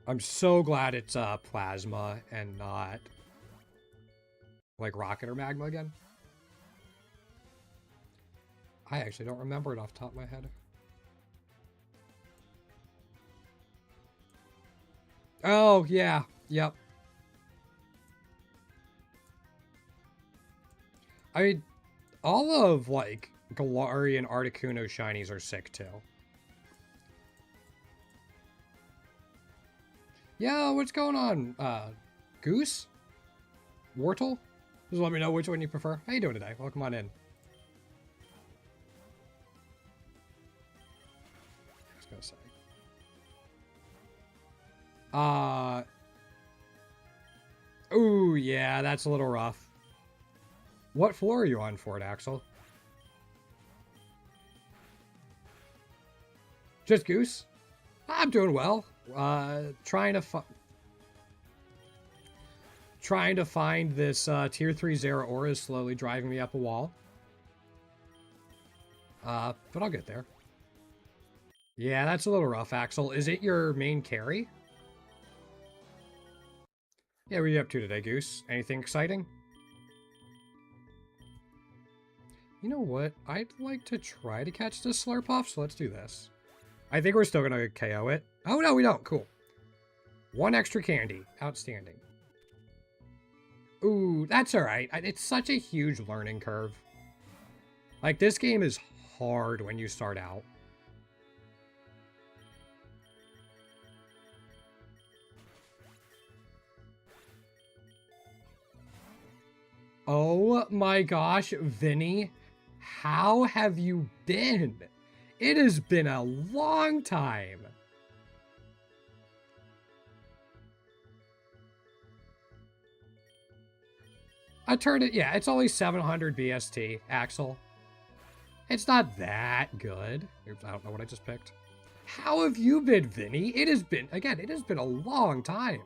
I'm so glad it's Plasma and not like Rocket or Magma again. I actually don't remember it off the top of my head. Oh, yeah. Yep. I mean, all of, like, Galarian Articuno shinies are sick, too. Yeah, what's going on? Goose? Wartle? Just let me know which one you prefer. How you doing today? Welcome on in. I was gonna say. Ooh, yeah, that's a little rough. What floor are you on for it, Axel? Just Goose? I'm doing well. Trying to find this tier 3 Zeraora is slowly driving me up a wall. But I'll get there. Yeah, that's a little rough, Axel. Is it your main carry? Yeah, what are you up to today, Goose? Anything exciting? You know what? I'd like to try to catch this Slurpuff, so let's do this. I think we're still going to KO it. Oh, no, we don't. Cool. 1 extra candy. Outstanding. Ooh, that's alright. It's such a huge learning curve. Like, this game is hard when you start out. Oh my gosh, Vinny. How have you been? It has been a long time. A turn, yeah, it's only 700 BST, Axel. It's not that good. Oops, I don't know what I just picked. How have you been, Vinny? It has been, again, it has been a long time.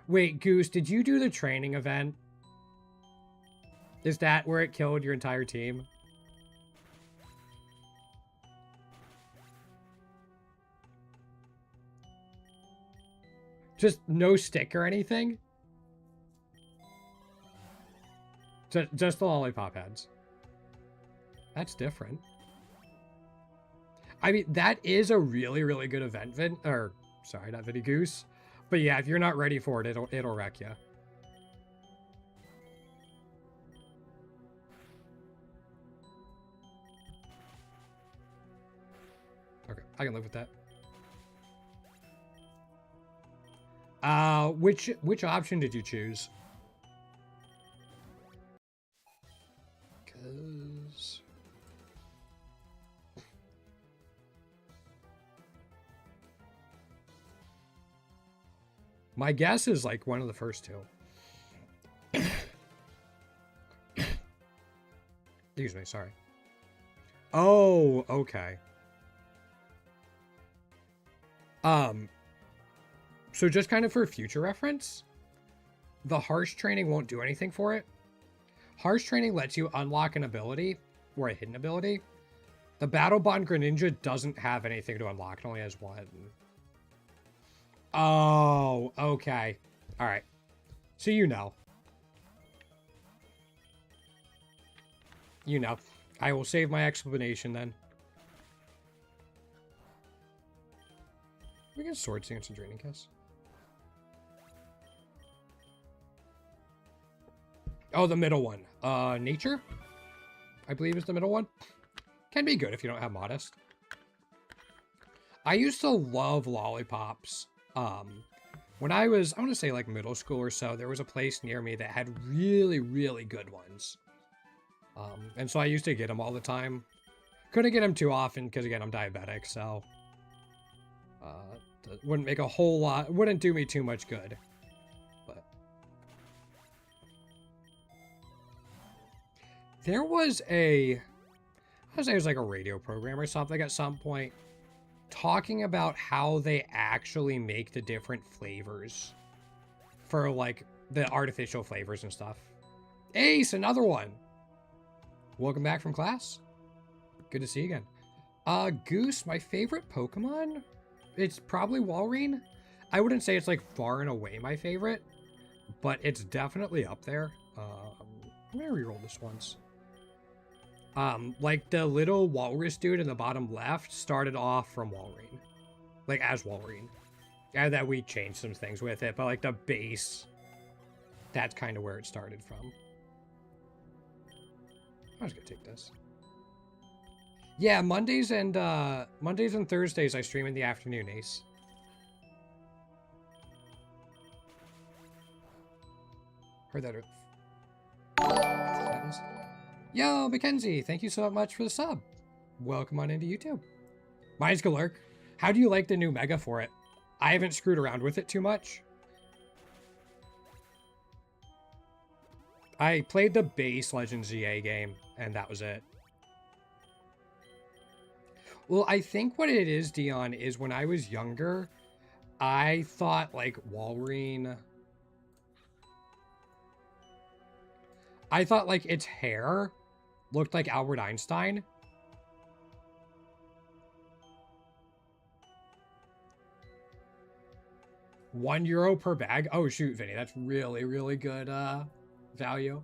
Wait, Goose, did you do the training event? Is that where it killed your entire team? Just no stick or anything? Just the lollipop heads. That's different. I mean, that is a really, really good event, sorry, not Vinny Goose. But yeah, if you're not ready for it, it'll wreck you. Okay, I can live with that. Which option did you choose? Cause my guess is like one of the first two. Excuse me, sorry. Oh, okay. So just kind of for future reference, the harsh training won't do anything for it. Harsh training lets you unlock an ability, or a hidden ability. The Battle Bond Greninja doesn't have anything to unlock. It only has one. Oh, okay. All right. So you know. You know. I will save my explanation then. We get Sword Dance and Draining Kiss. Oh, the middle one. Nature? I believe is the middle one. Can be good if you don't have Modest. I used to love lollipops. When I want to say like middle school or so, there was a place near me that had really, really good ones. And so I used to get them all the time. Couldn't get them too often because, again, I'm diabetic, so... wouldn't make a whole lot... Wouldn't do me too much good. But... There was a... I would say it was like a radio program or something at some point talking about how they actually make the different flavors for, like, the artificial flavors and stuff. Ace, another one! Welcome back from class. Good to see you again. Goose, my favorite Pokemon? It's probably Walrein. I wouldn't say it's, like, far and away my favorite, but it's definitely up there. I'm gonna reroll this once. Like, the little walrus dude in the bottom left started off from Walrein. Like, as Walrein. And that we changed some things with it, but, like, the base, that's kind of where it started from. I was gonna take this. Yeah, Mondays and Thursdays I stream in the afternoon, Ace. Heard that. Yo, Mackenzie, thank you so much for the sub. Welcome on into YouTube. Mine's Galurk. How do you like the new Mega for it? I haven't screwed around with it too much. I played the base Legends ZA game, and that was it. Well, I think what it is, Dion, is when I was younger, I thought, like, Walrein... I thought, like, its hair looked like Albert Einstein. €1 per bag? Oh, shoot, Vinny. That's really, really good value.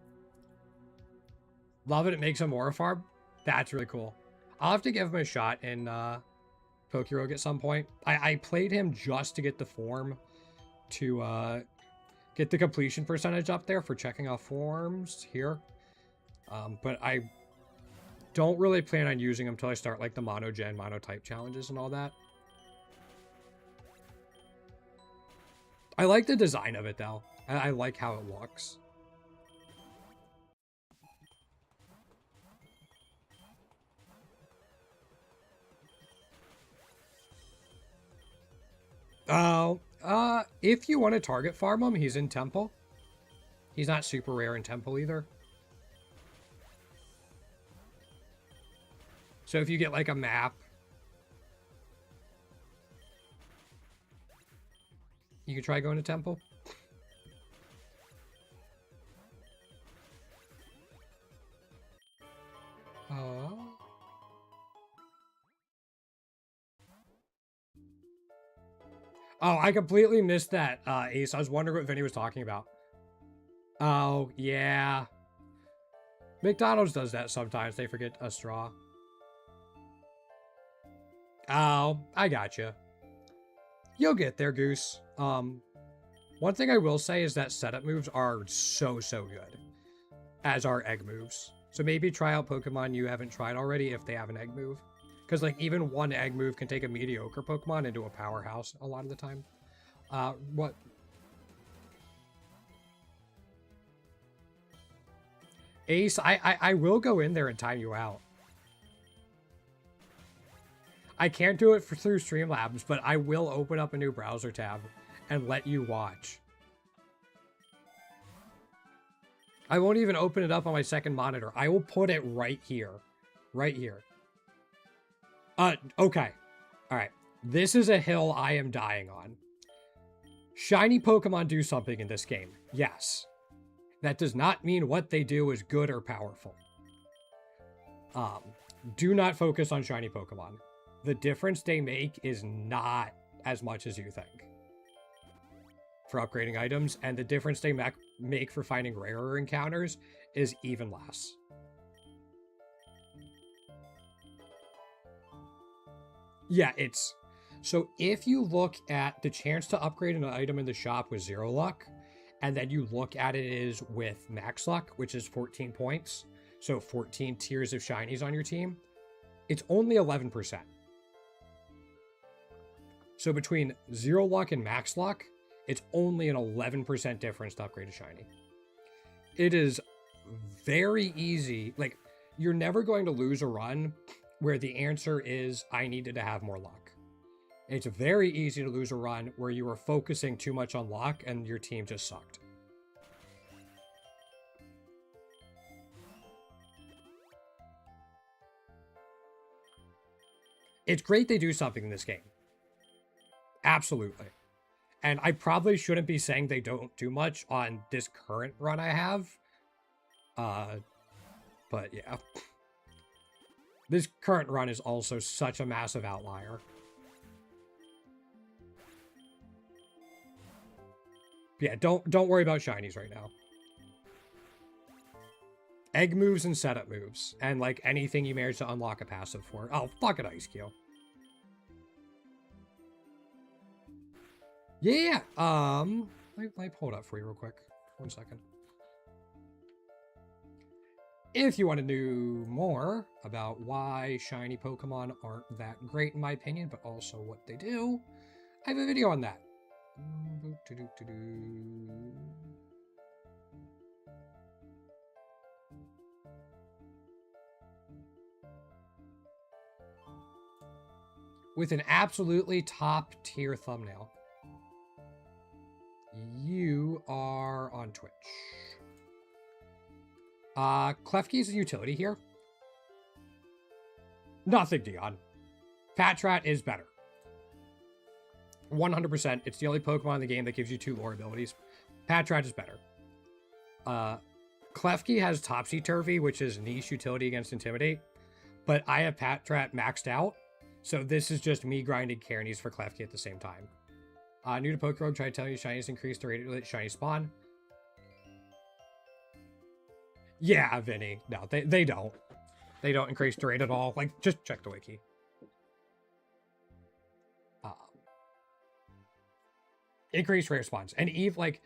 Love it. It makes a Morafarm. That's really cool. I'll have to give him a shot in Pokerogue at some point. I played him just to get the form to get the completion percentage up there for checking off forms here. But I don't really plan on using them until I start like the mono-gen, mono-type challenges and all that. I like the design of it though. I like how it looks. Oh, if you want to target farm him, he's in Temple. He's not super rare in Temple either. So if you get like a map, you could try going to Temple. Oh, I completely missed that, Ace. I was wondering what Vinny was talking about. Oh, yeah. McDonald's does that sometimes. They forget a straw. Oh, I gotcha. You'll get there, Goose. One thing I will say is that setup moves are so good, as are egg moves. So maybe try out Pokemon you haven't tried already if they have an egg move. Because, like, even one egg move can take a mediocre Pokemon into a powerhouse a lot of the time. What? Ace, I will go in there and time you out. I can't do it through Streamlabs, but I will open up a new browser tab and let you watch. I won't even open it up on my second monitor. I will put it right here. Right here. Okay. All right. This is a hill I am dying on. Shiny Pokemon do something in this game. Yes. That does not mean what they do is good or powerful. Do not focus on shiny Pokemon. The difference they make is not as much as you think for upgrading items, and the difference they make for finding rarer encounters is even less. Yeah, it's... So if you look at the chance to upgrade an item in the shop with 0 luck, and then you look at it is with max luck, which is 14 points, so 14 tiers of shinies on your team, it's only 11%. So between 0 luck and max luck, it's only an 11% difference to upgrade a shiny. It is very easy. Like, you're never going to lose a run where the answer is, I needed to have more luck. It's very easy to lose a run where you were focusing too much on luck and your team just sucked. It's great they do something in this game. Absolutely. And I probably shouldn't be saying they don't do much on this current run I have. But yeah. This current run is also such a massive outlier. Yeah, don't worry about shinies right now. Egg moves and setup moves. And, like, anything you manage to unlock a passive for. Oh, fuck it, Ice Cube. Yeah, let me pull it up for you real quick. 1 second. If you want to know more about why shiny Pokemon aren't that great in my opinion, but also what they do, I have a video on that. With an absolutely top tier thumbnail. You are on Twitch. Klefki's a utility here. Nothing, Dion. Patrat is better. 100%. It's the only Pokemon in the game that gives you 2 lore abilities. Patrat is better. Klefki has Topsy-Turvy, which is niche utility against Intimidate. But I have Patrat maxed out. So this is just me grinding Carnies for Klefki at the same time. New to Pokerogue, try to tell you shinies increase the rate of shiny spawn. Yeah, Vinny. No, they don't. They don't increase the rate at all. Like, just check the wiki. Increase rare spawns. And Eve, like,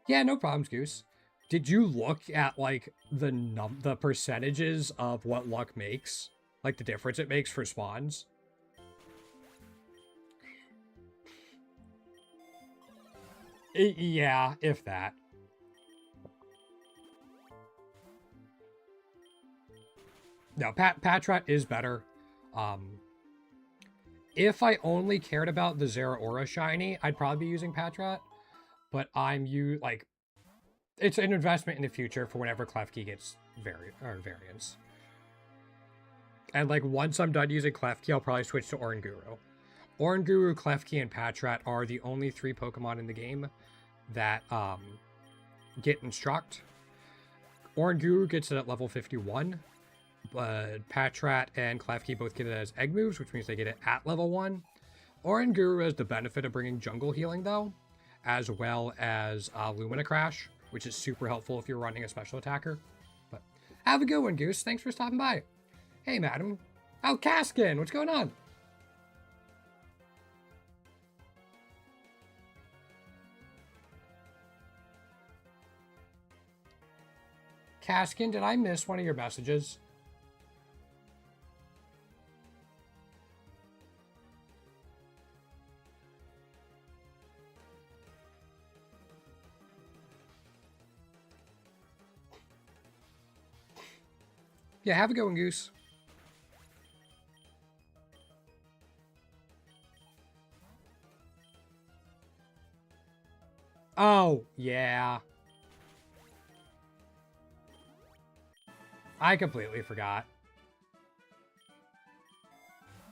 yeah, no problems, Goose. Did you look at, like, the percentages of what luck makes? Like, the difference it makes for spawns? Yeah, if that. No, Patrat is better. If I only cared about the Zeraora shiny, I'd probably be using Patrat. But like, it's an investment in the future for whenever Klefki gets variants. And like, once I'm done using Klefki, I'll probably switch to Oranguru. Oranguru, Klefki, and Patrat are the only 3 Pokemon in the game that get Instruct. Oranguru gets it at level 51. But Patrat and Klefki both get it as egg moves, which means they get it at level 1. Oranguru has the benefit of bringing jungle healing, though, as well as Lumina Crash, which is super helpful if you're running a special attacker. But have a good one, Goose. Thanks for stopping by. Hey, madam. Oh, Kaskin, what's going on? Kaskin, did I miss one of your messages? Yeah, have a good one, Goose. Oh, yeah. I completely forgot.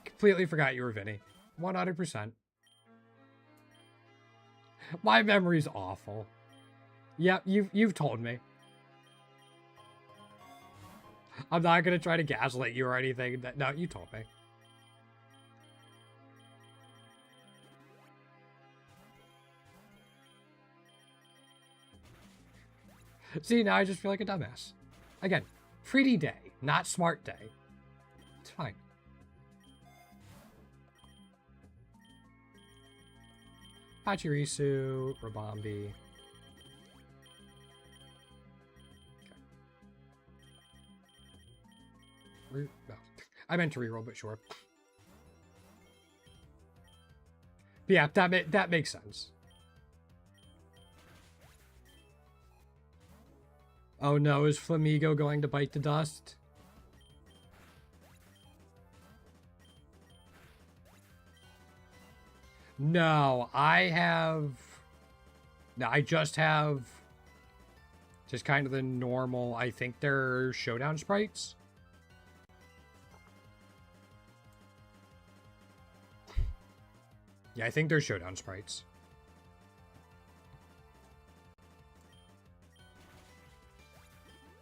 Completely forgot you were Vinny. 100%. My memory's awful. Yep, you've told me. I'm not gonna try to gaslight you or anything. No, you told me. See, now I just feel like a dumbass. Again, pretty day, not smart day. It's fine. Pachirisu, Rabombi. Okay. No. I meant to reroll, but sure. But yeah, that makes sense. Oh no, is Flamigo going to bite the dust? No, I just have just kind of the normal, I think they're showdown sprites. Yeah, I think they're showdown sprites.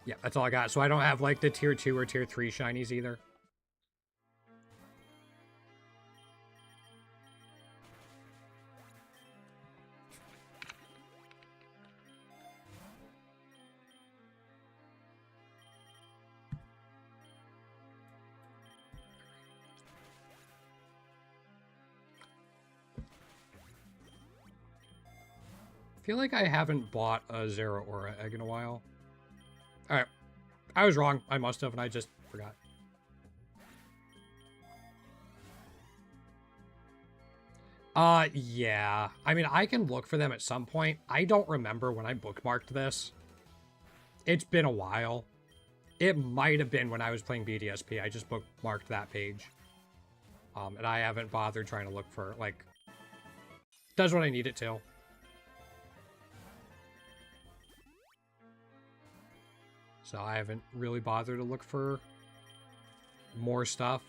Yeah, that's all I got. So I don't have like the tier 2 or tier 3 shinies either. I feel like I haven't bought a Zeraora egg in a while. Alright. I was wrong. I must have, and I just forgot. Yeah. I mean, I can look for them at some point. I don't remember when I bookmarked this. It's been a while. It might have been when I was playing BDSP. I just bookmarked that page. And I haven't bothered trying to look for, like... Does what I need it to. So I haven't really bothered to look for more stuff.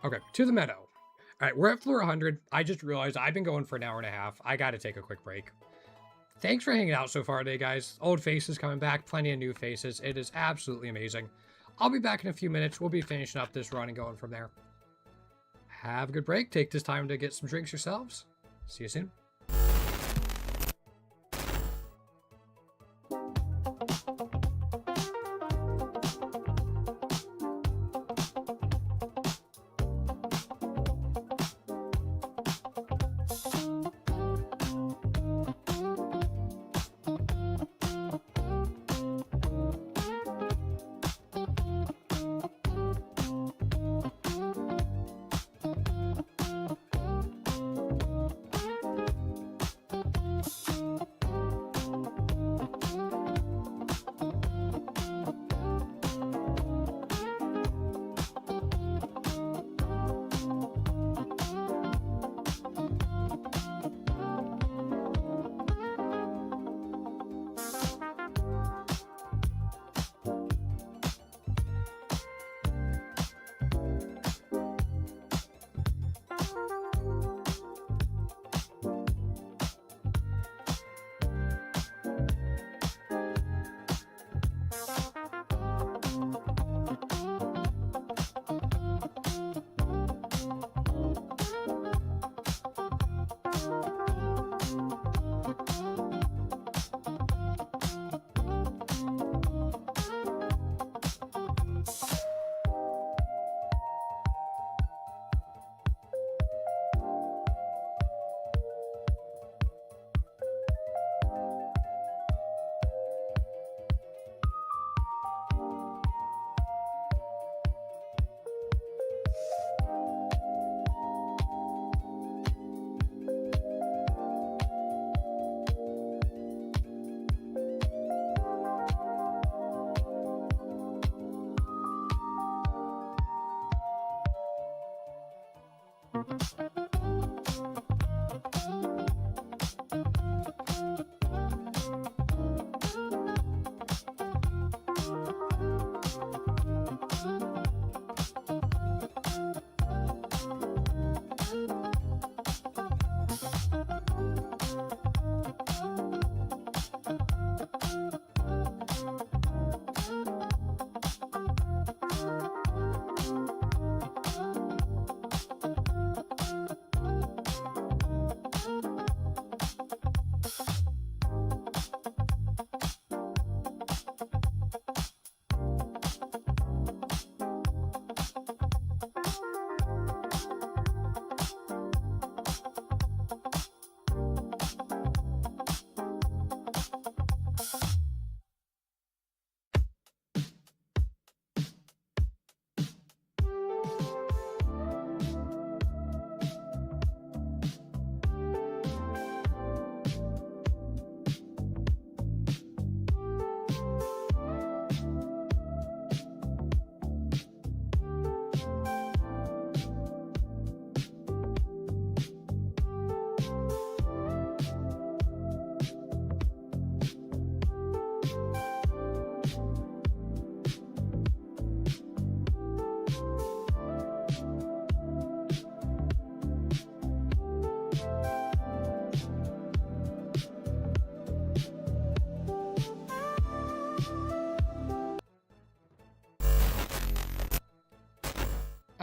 Okay, to the meadow. All right, we're at floor 100. I just realized I've been going for an hour and a half. I got to take a quick break. Thanks for hanging out so far today, guys. Old faces coming back, plenty of new faces. It is absolutely amazing. I'll be back in a few minutes. We'll be finishing up this run and going from there. Have a good break. Take this time to get some drinks yourselves. See you soon.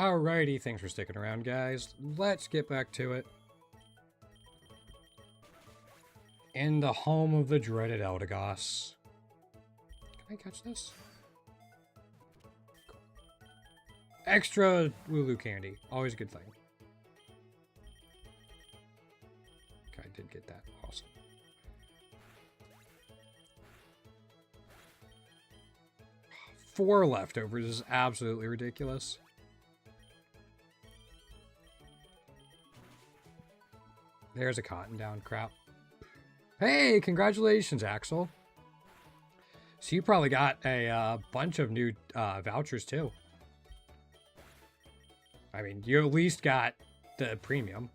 Alrighty, thanks for sticking around, guys. Let's get back to it. In the home of the dreaded Eldegoss. Can I catch this? Cool. Extra Wooloo candy. Always a good thing. Okay, I did get that. Awesome. Four leftovers is absolutely ridiculous. There's a cotton down. Crap. Hey, congratulations, Axel. So you probably got a bunch of new vouchers, too. I mean, you at least got the premium.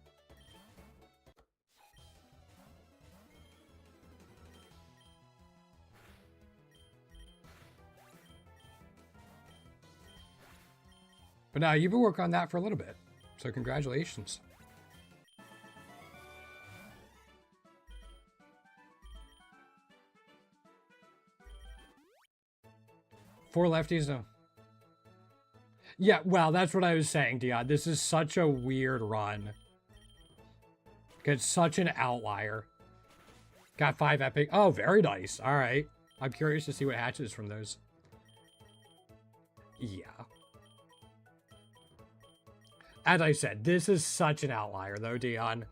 But now you've been working on that for a little bit. So congratulations. Four lefties, no. Yeah, well, that's what I was saying, Dion. This is such a weird run. It's such an outlier. Got 5 epic. Oh, very nice. All right. I'm curious to see what hatches from those. Yeah. As I said, this is such an outlier, though, Dion.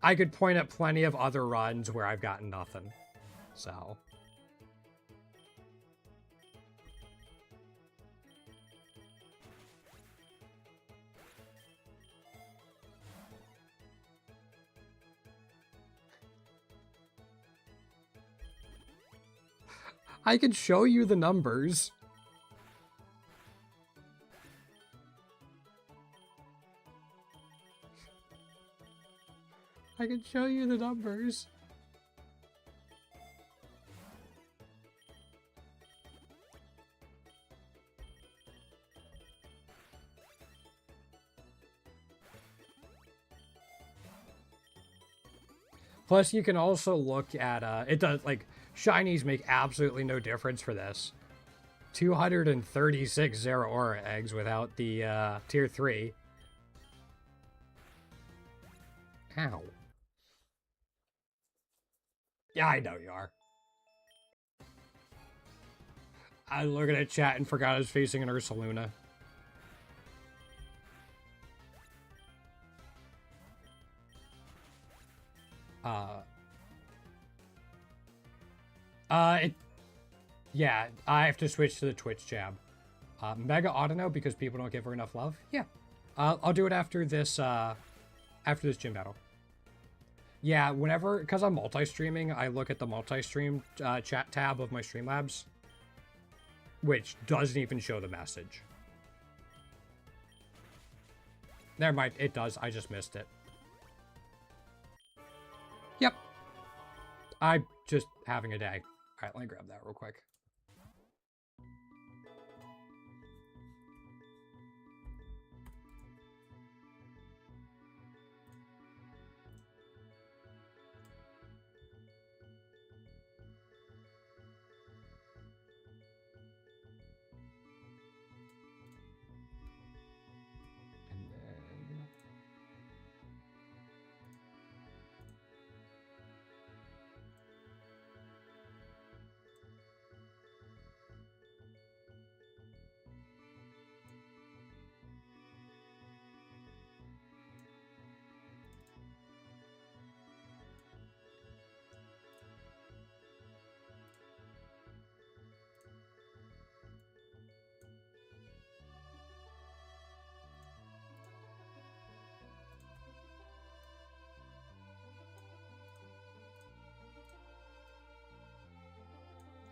I could point at plenty of other runs where I've gotten nothing. So... I could show you the numbers. I can show you the numbers. Plus, you can also look at, it does, like, shinies make absolutely no difference for this. 236 Zeraora eggs without the, tier 3. Ow. Yeah, I know you are. I was looking at chat and forgot I was facing an Ursaluna. Yeah, I have to switch to the Twitch jab. Mega Autono because people don't give her enough love. Yeah, I'll do it after this gym battle. Yeah, whenever, because I'm multi-streaming, I look at the multi-stream chat tab of my Streamlabs, which doesn't even show the message. Never mind, it does. I just missed it. Yep. I'm just having a day. All right, let me grab that real quick.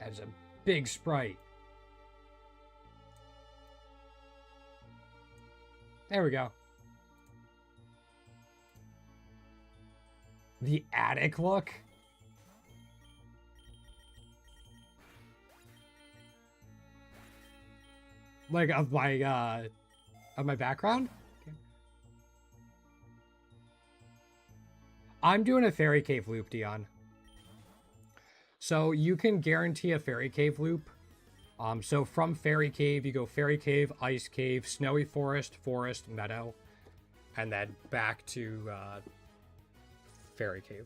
As a big sprite. There we go. The attic look? Like of my background? Okay. I'm doing a fairy cave loop, Dion. So you can guarantee a fairy cave loop So from Fairy Cave, you go Fairy Cave, Ice Cave, Snowy Forest, Forest, Meadow, and then back to Fairy Cave.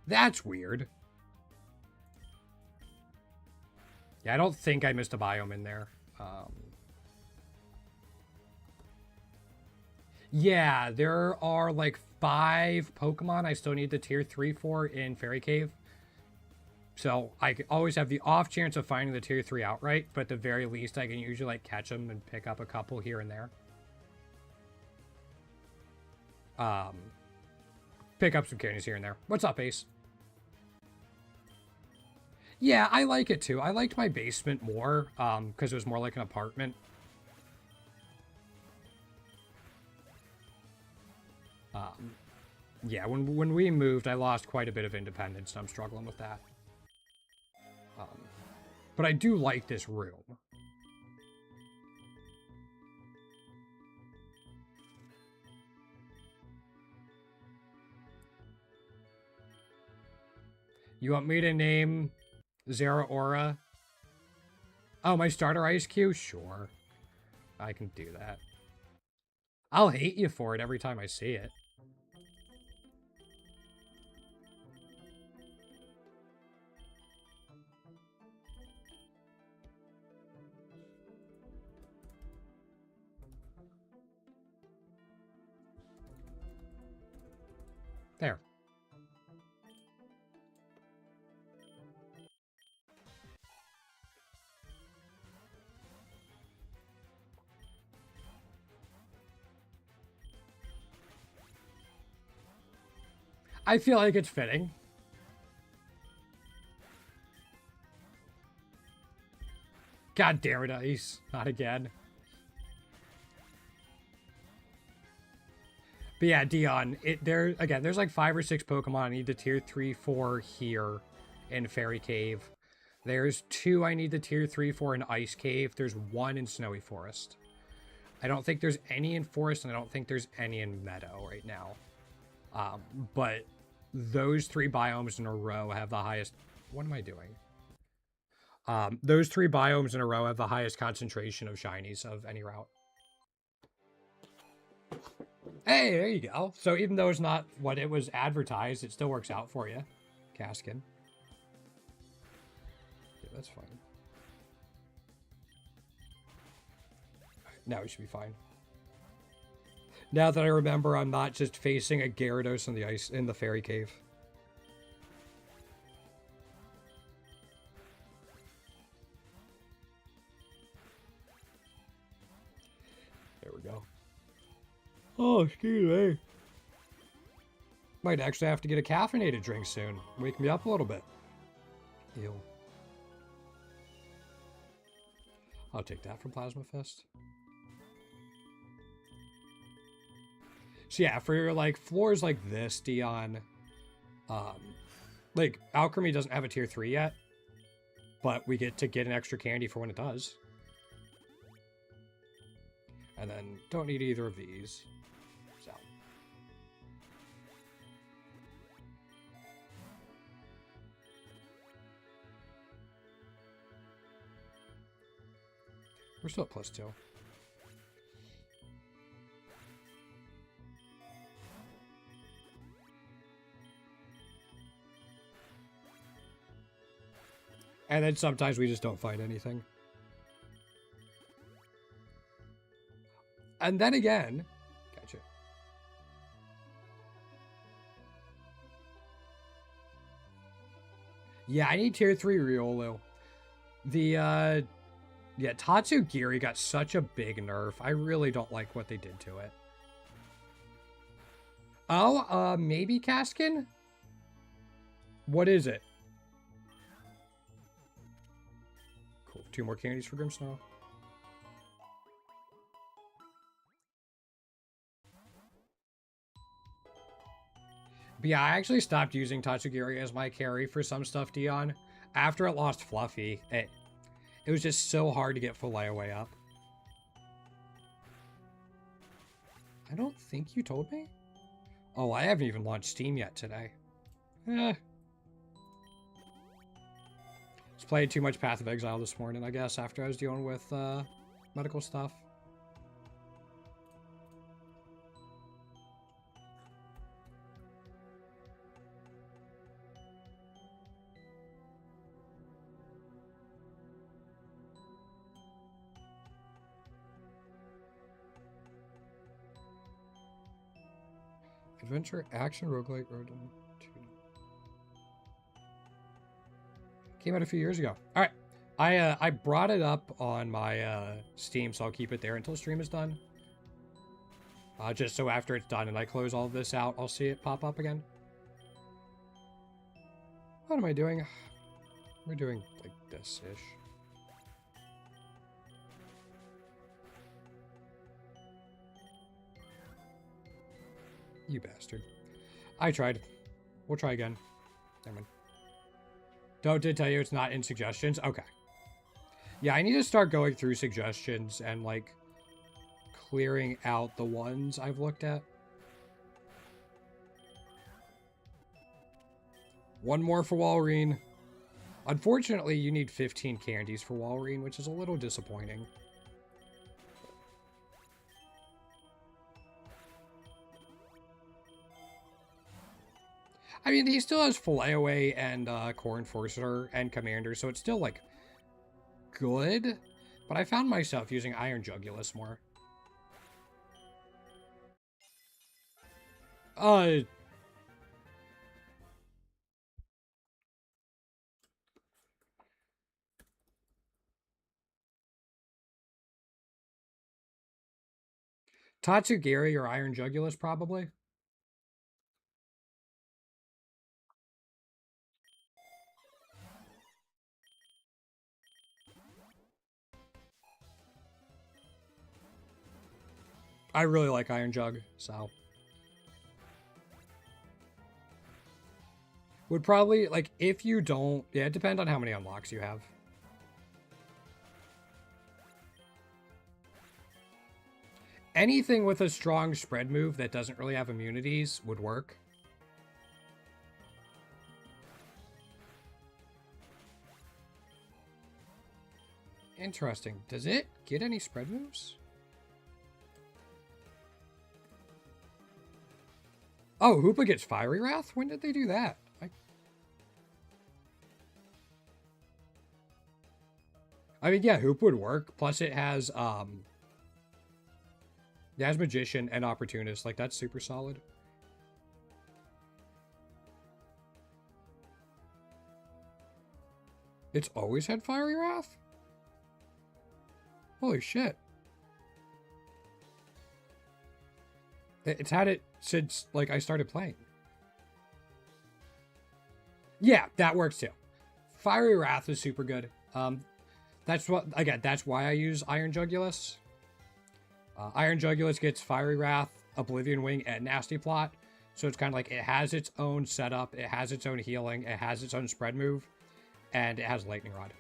That's weird. Yeah, I don't think I missed a biome in there. Yeah, there are like 5 Pokemon I still need the tier 3 for in Fairy Cave. So I always have the off chance of finding the tier 3 outright, but at the very least I can usually like catch them and pick up a couple here and there. Pick up some candies here and there. What's up, Ace? Yeah, I like it too. I liked my basement more, because it was more like an apartment. Yeah, when we moved, I lost quite a bit of independence, and I'm struggling with that. But I do like this room. You want me to name Zeraora? Oh, my starter ice cube? Sure. I can do that. I'll hate you for it every time I see it. There. I feel like it's fitting. God damn it, Ice. Not again. But yeah, Dion, there's like 5 or 6 Pokemon I need the tier 3 for here in Fairy Cave. There's 2 I need the tier 3 for in Ice Cave. There's 1 in Snowy Forest. I don't think there's any in Forest, and I don't think there's any in Meadow right now. But those 3 biomes in a row have the highest... What am I doing? Those 3 biomes in a row have the highest concentration of shinies of any route. Hey, there you go. So even though it's not what it was advertised, it still works out for you, Kaskin. Yeah, that's fine. Now we should be fine. Now that I remember, I'm not just facing a Gyarados in the Fairy Cave. There we go. Oh, excuse me. Might actually have to get a caffeinated drink soon. Wake me up a little bit. Ew. I'll take that from Plasma Fest. So yeah, for like floors like this, Dion, like Alchemy doesn't have a tier 3 yet, but we get to get an extra candy for when it does. And then don't need either of these. So. We're still at +2. And then sometimes we just don't find anything. And then again, gotcha. Yeah, I need tier 3 Riolu. The, yeah, Tatsugiri got such a big nerf. I really don't like what they did to it. Oh, maybe Kaskin? What is it? Cool. 2 more candies for Grimmsnarl. But yeah, I actually stopped using Tatsugiri as my carry for some stuff, Dion. After it lost Fluffy, it was just so hard to get full layaway up. I don't think you told me? Oh, I haven't even launched Steam yet today. Eh. played too much Path of Exile this morning, I guess, after I was dealing with medical stuff. Adventure, action, roguelike, road. Came out a few years ago. All right, I brought it up on my Steam, so I'll keep it there until stream is done. Just so after it's done and I close all of this out, I'll see it pop up again. What am I doing? We're doing like this-ish. You bastard. I tried. We'll try again. Never mind. Don't did tell you it's not in suggestions? Okay. Yeah, I need to start going through suggestions and, like, clearing out the ones I've looked at. One more for Walrein. Unfortunately, you need 15 candies for Walrein, which is a little disappointing. I mean, he still has Flyaway and Core Enforcer and Commander, so it's still, like, good. But I found myself using Iron Jugulus more. Tatsugiri or Iron Jugulus, probably. I really like Iron Jug, so. Would probably, like, if you don't... Yeah, it depends on how many unlocks you have. Anything with a strong spread move that doesn't really have immunities would work. Interesting. Does it get any spread moves? Oh, Hoopa gets Fiery Wrath? When did they do that? I mean, yeah, Hoop would work. Plus it has Magician and Opportunist. Like, that's super solid. It's always had Fiery Wrath? Holy shit. It's had it since, like, I started playing. Yeah, that works too. Fiery Wrath is super good. That's what, again, that's why I use Iron Jugulus. Iron Jugulus gets Fiery Wrath, Oblivion Wing, and Nasty Plot. So it's kind of like, it has its own setup, it has its own healing, it has its own spread move, and it has Lightning Rod.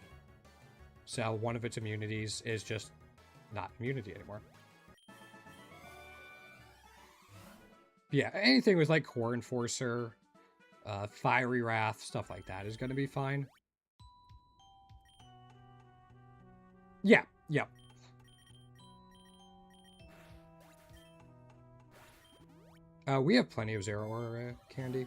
So one of its immunities is just not immunity anymore. Yeah, anything with like Core Enforcer, Fiery Wrath, stuff like that is going to be fine. Yeah, yeah. We have plenty of Zero Aura candy.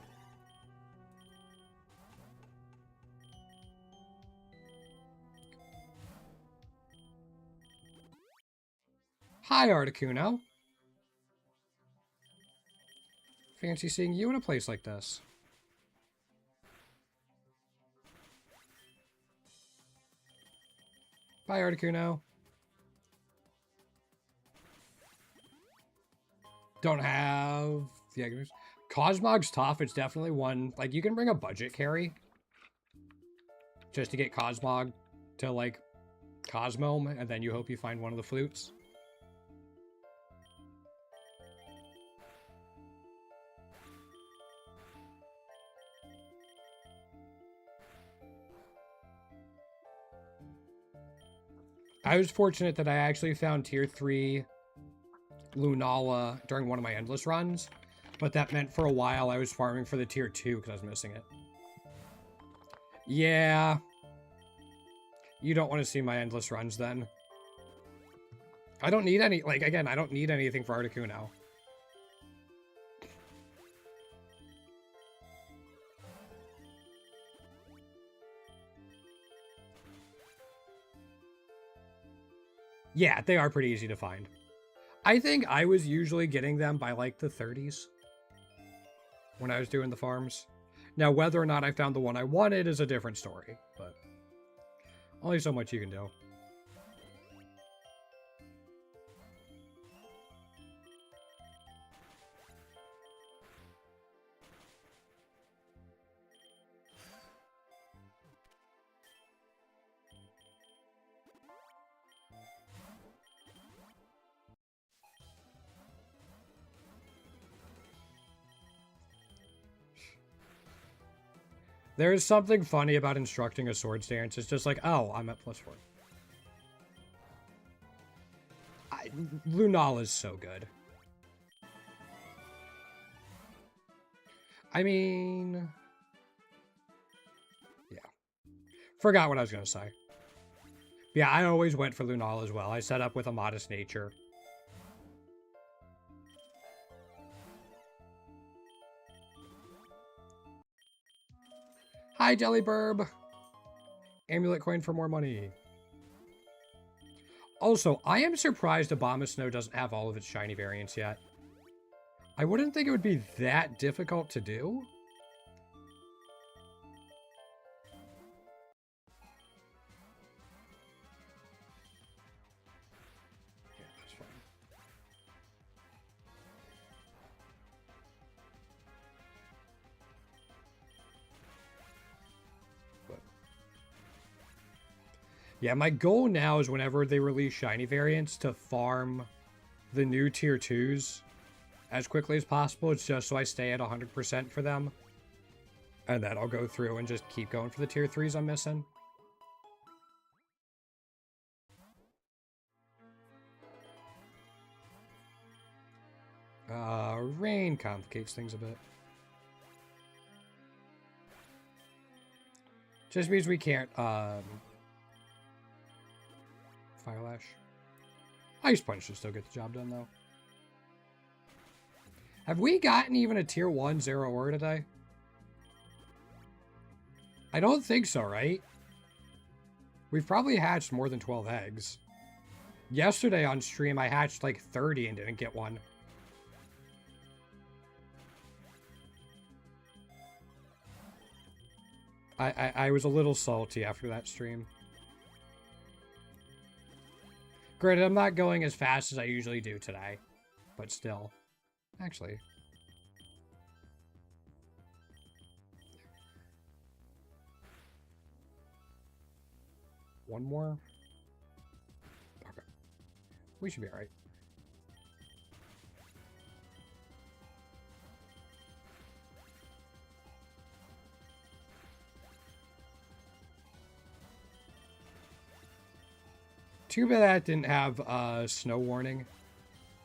Hi, Articuno. Fancy seeing you in a place like this. Bye, Articuno. Don't have... Yeah, Cosmog's tough. It's definitely one... Like, you can bring a budget carry. Just to get Cosmog to, like, Cosmome, and then you hope you find one of the flutes. I was fortunate that I actually found tier 3 Lunala during one of my endless runs, but that meant for a while I was farming for the tier 2 because I was missing it. Yeah. You don't want to see my endless runs then. I don't need any, like, again, I don't need anything for Articuno. Yeah, they are pretty easy to find. I think I was usually getting them by like the 30s when I was doing the farms. Now, whether or not I found the one I wanted is a different story, but only so much you can do. There is something funny about instructing a Swords Dance. It's just like, oh, I'm at +4. Lunala is so good. I mean... yeah. Forgot what I was going to say. Yeah, I always went for Lunala as well. I set up with a Modest Nature. Hi, Jellyburb. Amulet coin for more money. Also, I am surprised Abomasnow doesn't have all of its shiny variants yet. I wouldn't think it would be that difficult to do. Yeah, that's fine. But yeah, my goal now is whenever they release shiny variants to farm the new tier 2s as quickly as possible. It's just so I stay at 100% for them. And then I'll go through and just keep going for the tier 3s I'm missing. Rain complicates things a bit. Just means we can't, Fire Lash. Ice Punch should still get the job done, though. Have we gotten even a tier 1 Zeraora today? I don't think so, right? We've probably hatched more than 12 eggs. Yesterday on stream, I hatched like 30 and didn't get one. I was a little salty after that stream. Granted, I'm not going as fast as I usually do today, but still. Actually. One more? Okay. We should be alright. Too bad that didn't have snow warning.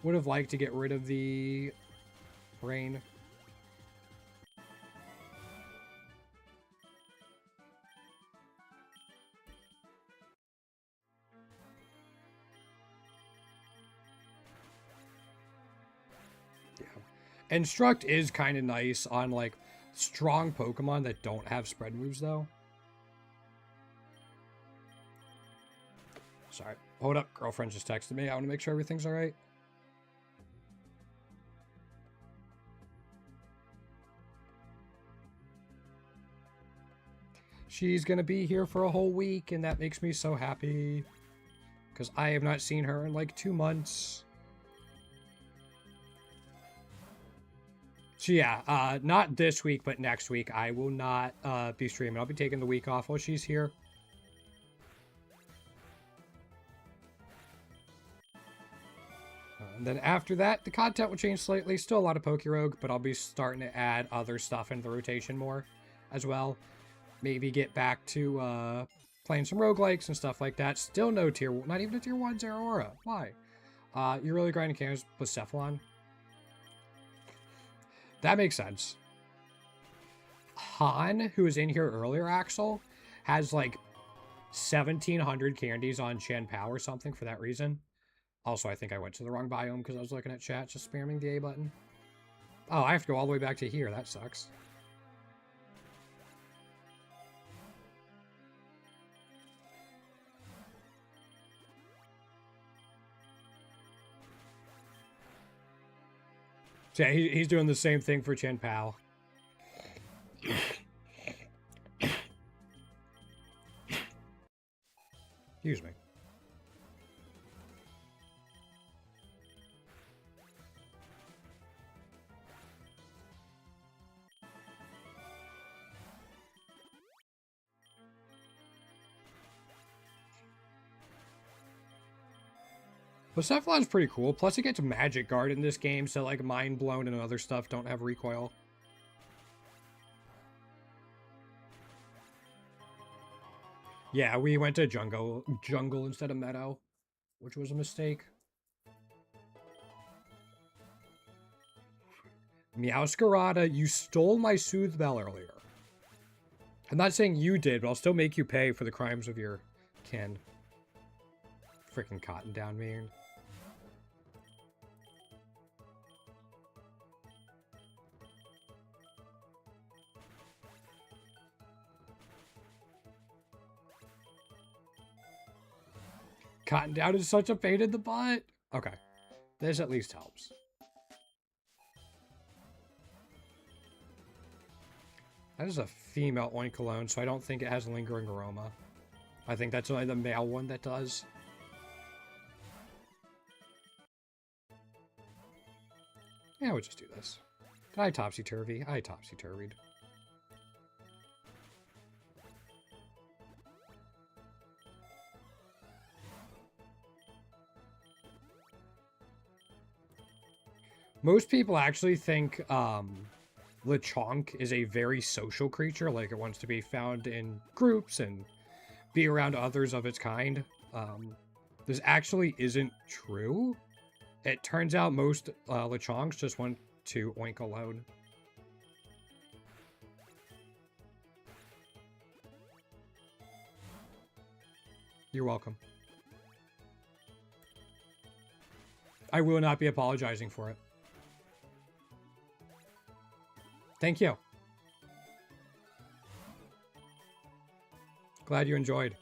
Would have liked to get rid of the rain. Yeah. Instruct is kind of nice on like strong Pokemon that don't have spread moves though. Sorry. Hold up. Girlfriend just texted me. I want to make sure everything's all right. She's going to be here for a whole week, and that makes me so happy. Because I have not seen her in like 2 months. So yeah, not this week, but next week. I will not be streaming. I'll be taking the week off while she's here. And then after that, the content will change slightly. Still a lot of Pokerogue, but I'll be starting to add other stuff into the rotation more as well. Maybe get back to playing some roguelikes and stuff like that. Still no tier, not even a tier 1 Zeraora. Why? You're really grinding cannons with Cephalon? That makes sense. Han, who was in here earlier, Axel, has like 1,700 candies on Chanpao or something for that reason. Also, I think I went to the wrong biome because I was looking at chat, just spamming the A button. Oh, I have to go all the way back to here. That sucks. So yeah, he's doing the same thing for Chanpao. Excuse me. Persephon's pretty cool. Plus, it gets Magic Guard in this game, so like Mind Blown and other stuff don't have recoil. Yeah, we went to jungle instead of meadow, which was a mistake. Meowscarada, you stole my Soothe Bell earlier. I'm not saying you did, but I'll still make you pay for the crimes of your kin. Freaking Cotton Down, man. Cotton Down is such a pain in the butt. Okay. This at least helps. That is a female Oinkologne, so I don't think it has lingering aroma. I think that's only the male one that does. Yeah, we'll just do this. I topsy-turvy. I topsy-turvied. Most people actually think Lechonk is a very social creature, like it wants to be found in groups and be around others of its kind. This actually isn't true. It turns out most Lechonks just want to oink alone. You're welcome. I will not be apologizing for it. Thank you. Glad you enjoyed.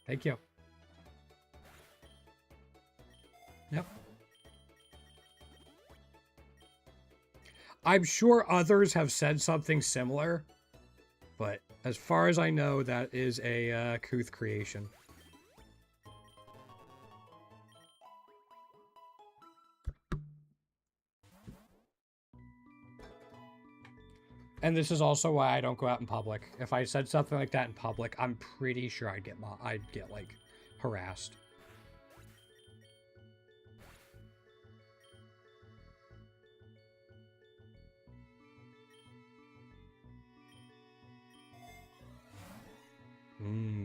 Thank you. Yep. I'm sure others have said something similar, but as far as I know, that is a Kuth creation. And this is also why I don't go out in public. If I said something like that in public, I'm pretty sure I'd get like harassed.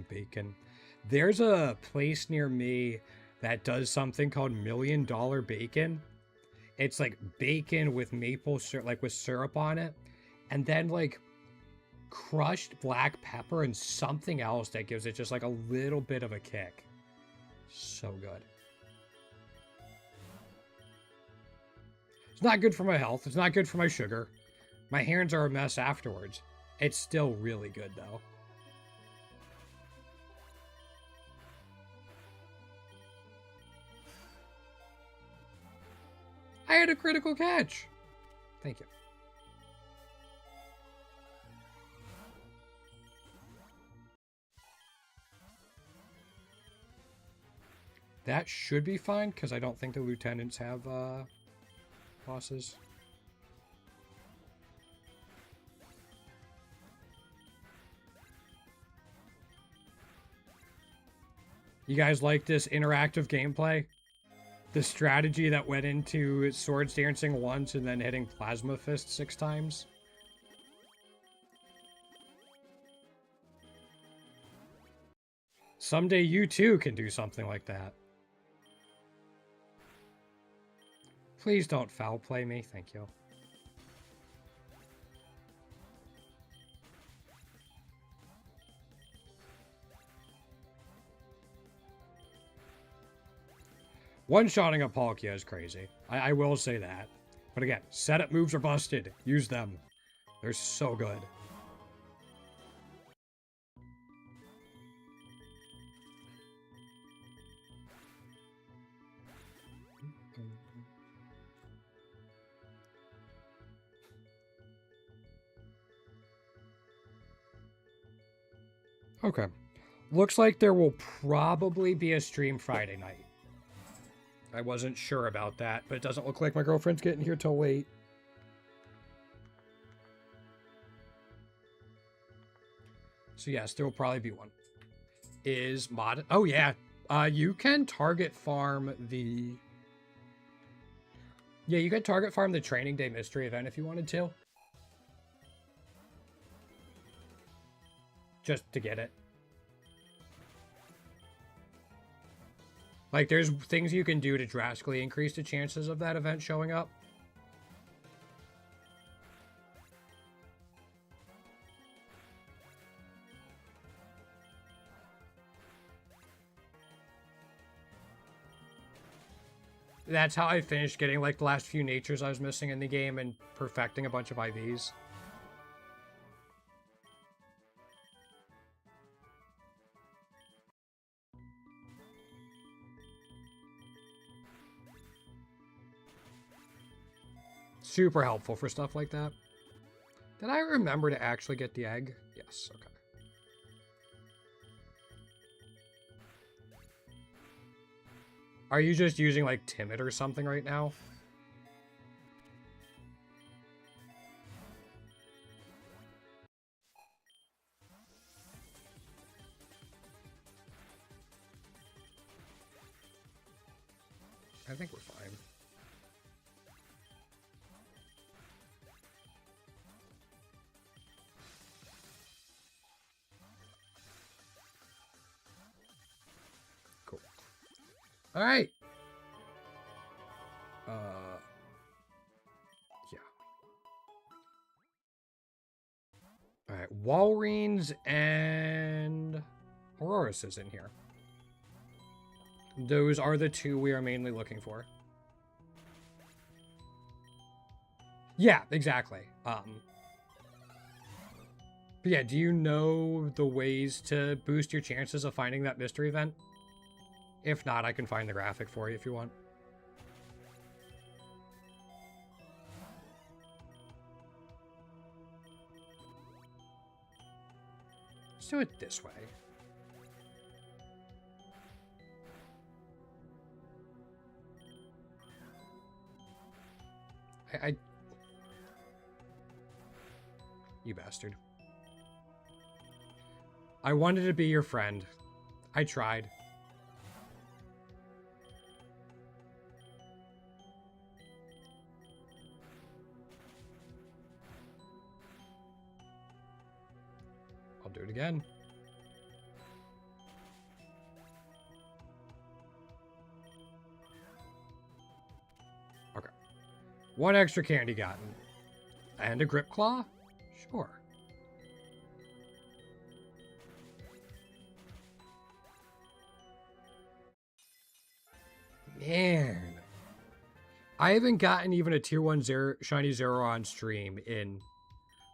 Bacon. There's a place near me that does something called $1 Million Bacon. It's like bacon with maple syrup, like with syrup on it. And then like crushed black pepper and something else that gives it just like a little bit of a kick. So good. It's not good for my health. It's not good for my sugar. My hands are a mess afterwards. It's still really good though. I had a critical catch. Thank you. That should be fine, because I don't think the lieutenants have bosses. You guys like this interactive gameplay? The strategy that went into Swords Dancing once and then hitting Plasma Fist 6 times? Someday you too can do something like that. Please don't foul play me, thank you. One-shotting a Palkia is crazy. I will say that. But again, setup moves are busted. Use them. They're so good. Okay. Looks like there will probably be a stream Friday night. I wasn't sure about that, but it doesn't look like my girlfriend's getting here till late. So yes, there will probably be one. Is mod... Oh yeah, you can target farm the... Yeah, you can target farm the Training Day Mystery event if you wanted to. Just to get it. Like, there's things you can do to drastically increase the chances of that event showing up. That's how I finished getting, like, the last few natures I was missing in the game and perfecting a bunch of IVs. Super helpful for stuff like that. Did I remember to actually get the egg? Yes, okay. Are you just using, like, Timid or something right now? I think we're fine. Cool. All right. Yeah. All right. Walreins and Aurorus is in here. Those are the two we are mainly looking for. Yeah, exactly. But yeah, do you know the ways to boost your chances of finding that mystery event? If not, I can find the graphic for you if you want. Let's do it this way. You bastard. I wanted to be your friend. I tried. I'll do it again. Okay. One extra candy gotten. And a grip claw? Sure. Man. I haven't gotten even a tier 1 shiny Zero on stream in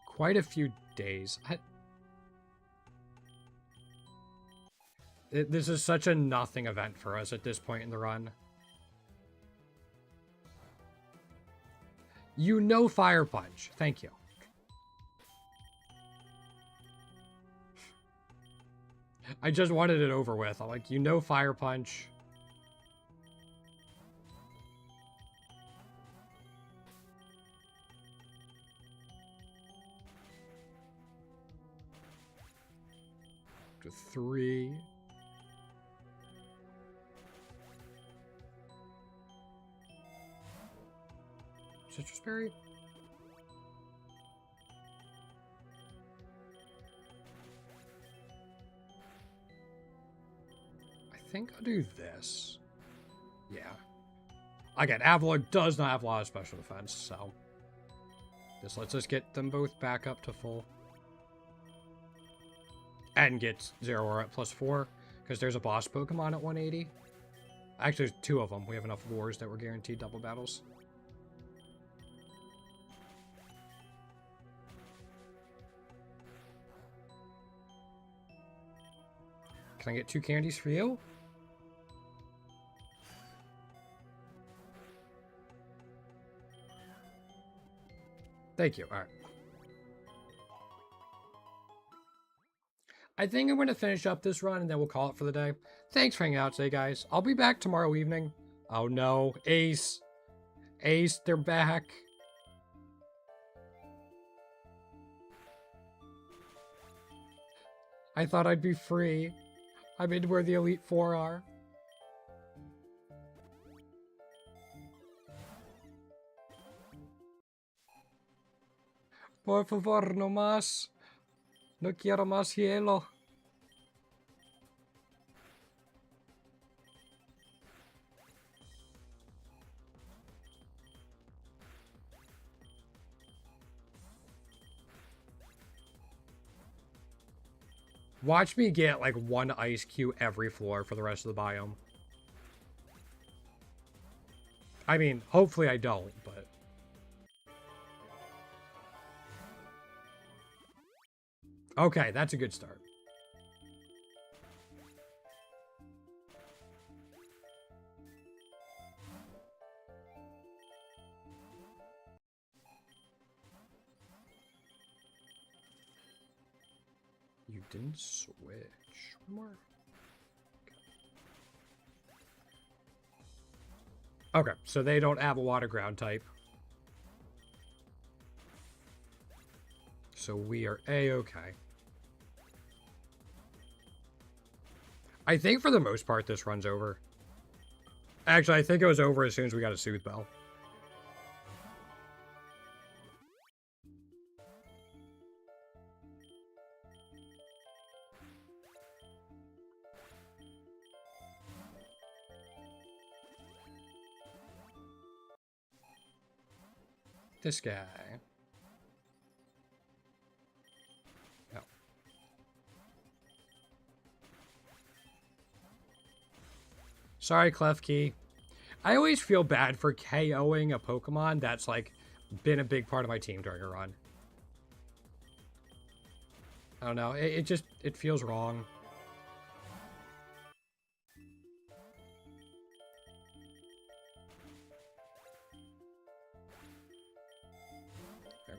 quite a few days. This is such a nothing event for us at this point in the run. You know Fire Punch. Thank you. I just wanted it over with. I'm like, you know Fire Punch. To 3. Citrus Berry? I think I'll do this. Yeah. Again, Avalor does not have a lot of special defense, so this lets us get them both back up to full. And get Zero at +4, because there's a boss Pokemon at 180. Actually, there's 2 of them. We have enough wars that we're guaranteed double battles. Can I get 2 candies for you? Thank you. All right. I think I'm going to finish up this run and then we'll call it for the day. Thanks for hanging out today, guys. I'll be back tomorrow evening. Oh no, Ace. Ace, they're back. I thought I'd be free. I'm in where the Elite Four are. Por favor, no más. No quiero más hielo. Watch me get like 1 ice cube every floor for the rest of the biome. I mean, hopefully I don't, but... Okay, that's a good start. You didn't switch. One more. Okay, so they don't have a water ground type. So we are A-okay. I think for the most part this run's over. Actually, I think it was over as soon as we got a Soothe Bell. This guy. No. Sorry, Klefki. I always feel bad for KOing a Pokemon that's, like, been a big part of my team during a run. I don't know. It feels wrong.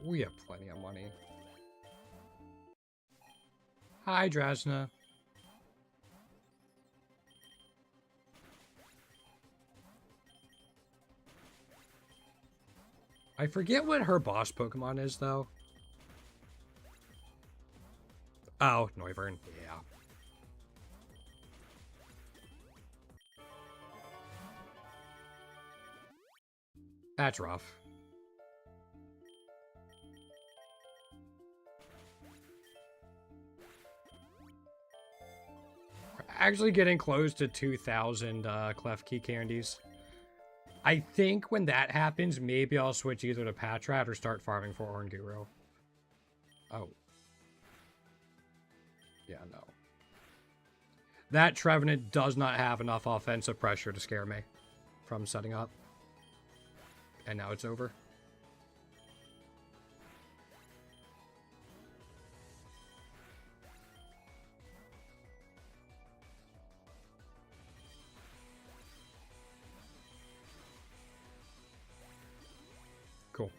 We have plenty of money. Hi, Drasna. I forget what her boss Pokemon is, though. Oh, Noivern. Yeah. That's rough. Actually getting close to 2,000 Klefki candies. I think when that happens, maybe I'll switch either to Patrat or start farming for Oranguru. Oh. Yeah, no. That Trevenant does not have enough offensive pressure to scare me from setting up. And now it's over. Cool.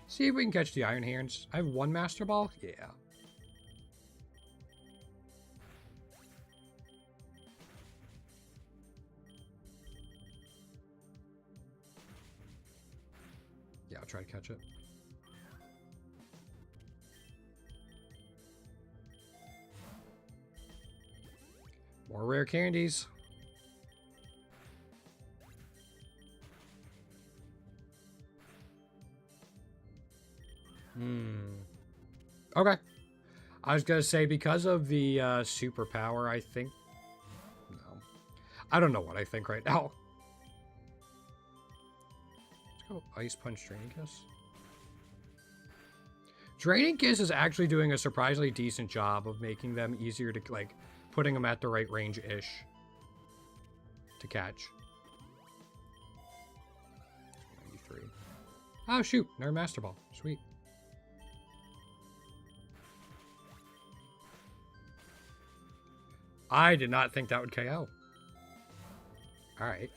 See if we can catch the Iron Hands. I have 1 Master Ball? Yeah. Yeah, I'll try to catch it. More rare candies. Okay. I was going to say, because of the superpower, I think... No. I don't know what I think right now. Let's go Ice Punch Drain Kiss. Draining Kiss is actually doing a surprisingly decent job of making them easier to, like, putting them at the right range-ish to catch. 93. Oh, shoot. Another Master Ball. Sweet. I did not think that would KO. Alright.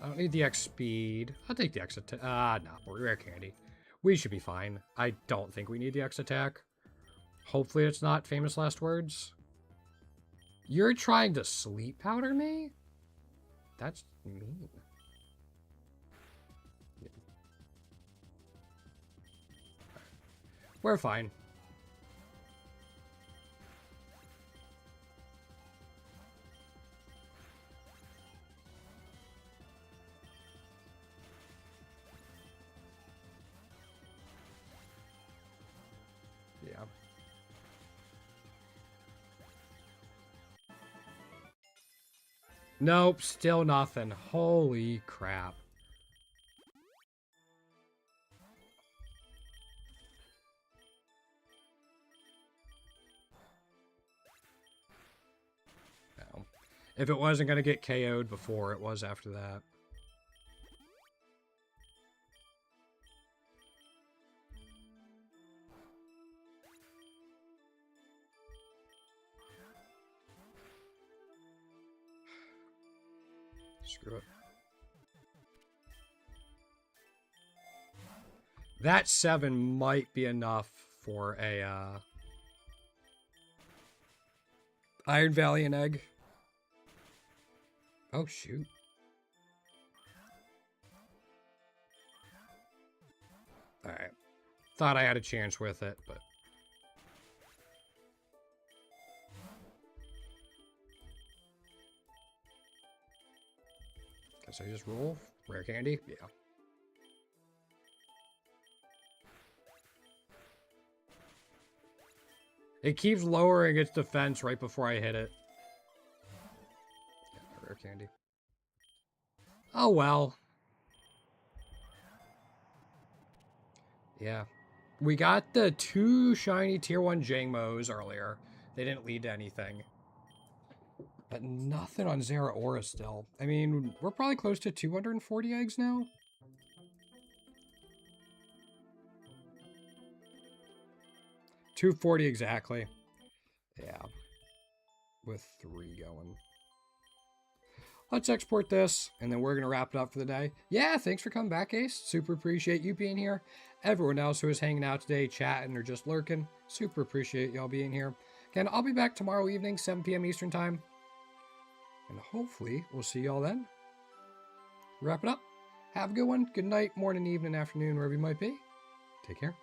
I don't need the X speed. I'll take the X attack. No. Rare candy. We should be fine. I don't think we need the X attack. Hopefully it's not famous last words. You're trying to sleep powder me? That's mean. Yeah. We're fine. Yeah. Nope, still nothing. Holy crap. No. If it wasn't going to get KO'd before, it was after that. Screw it. That 7 might be enough for a Iron Valiant egg. Oh, shoot. Alright. Thought I had a chance with it, but... Guess I just roll? Rare candy? Yeah. It keeps lowering its defense right before I hit it. Yeah, rare candy. Oh, well. Yeah. We got the 2 shiny tier 1 Jangmos earlier. They didn't lead to anything. But nothing on Zeraora still. I mean, we're probably close to 240 eggs now. $240 exactly. Yeah. With 3 going. Let's export this, and then we're going to wrap it up for the day. Yeah, thanks for coming back, Ace. Super appreciate you being here. Everyone else who is hanging out today, chatting, or just lurking, super appreciate y'all being here. Again, I'll be back tomorrow evening, 7 p.m. Eastern Time. And hopefully, we'll see y'all then. Wrap it up. Have a good one. Good night, morning, evening, afternoon, wherever you might be. Take care.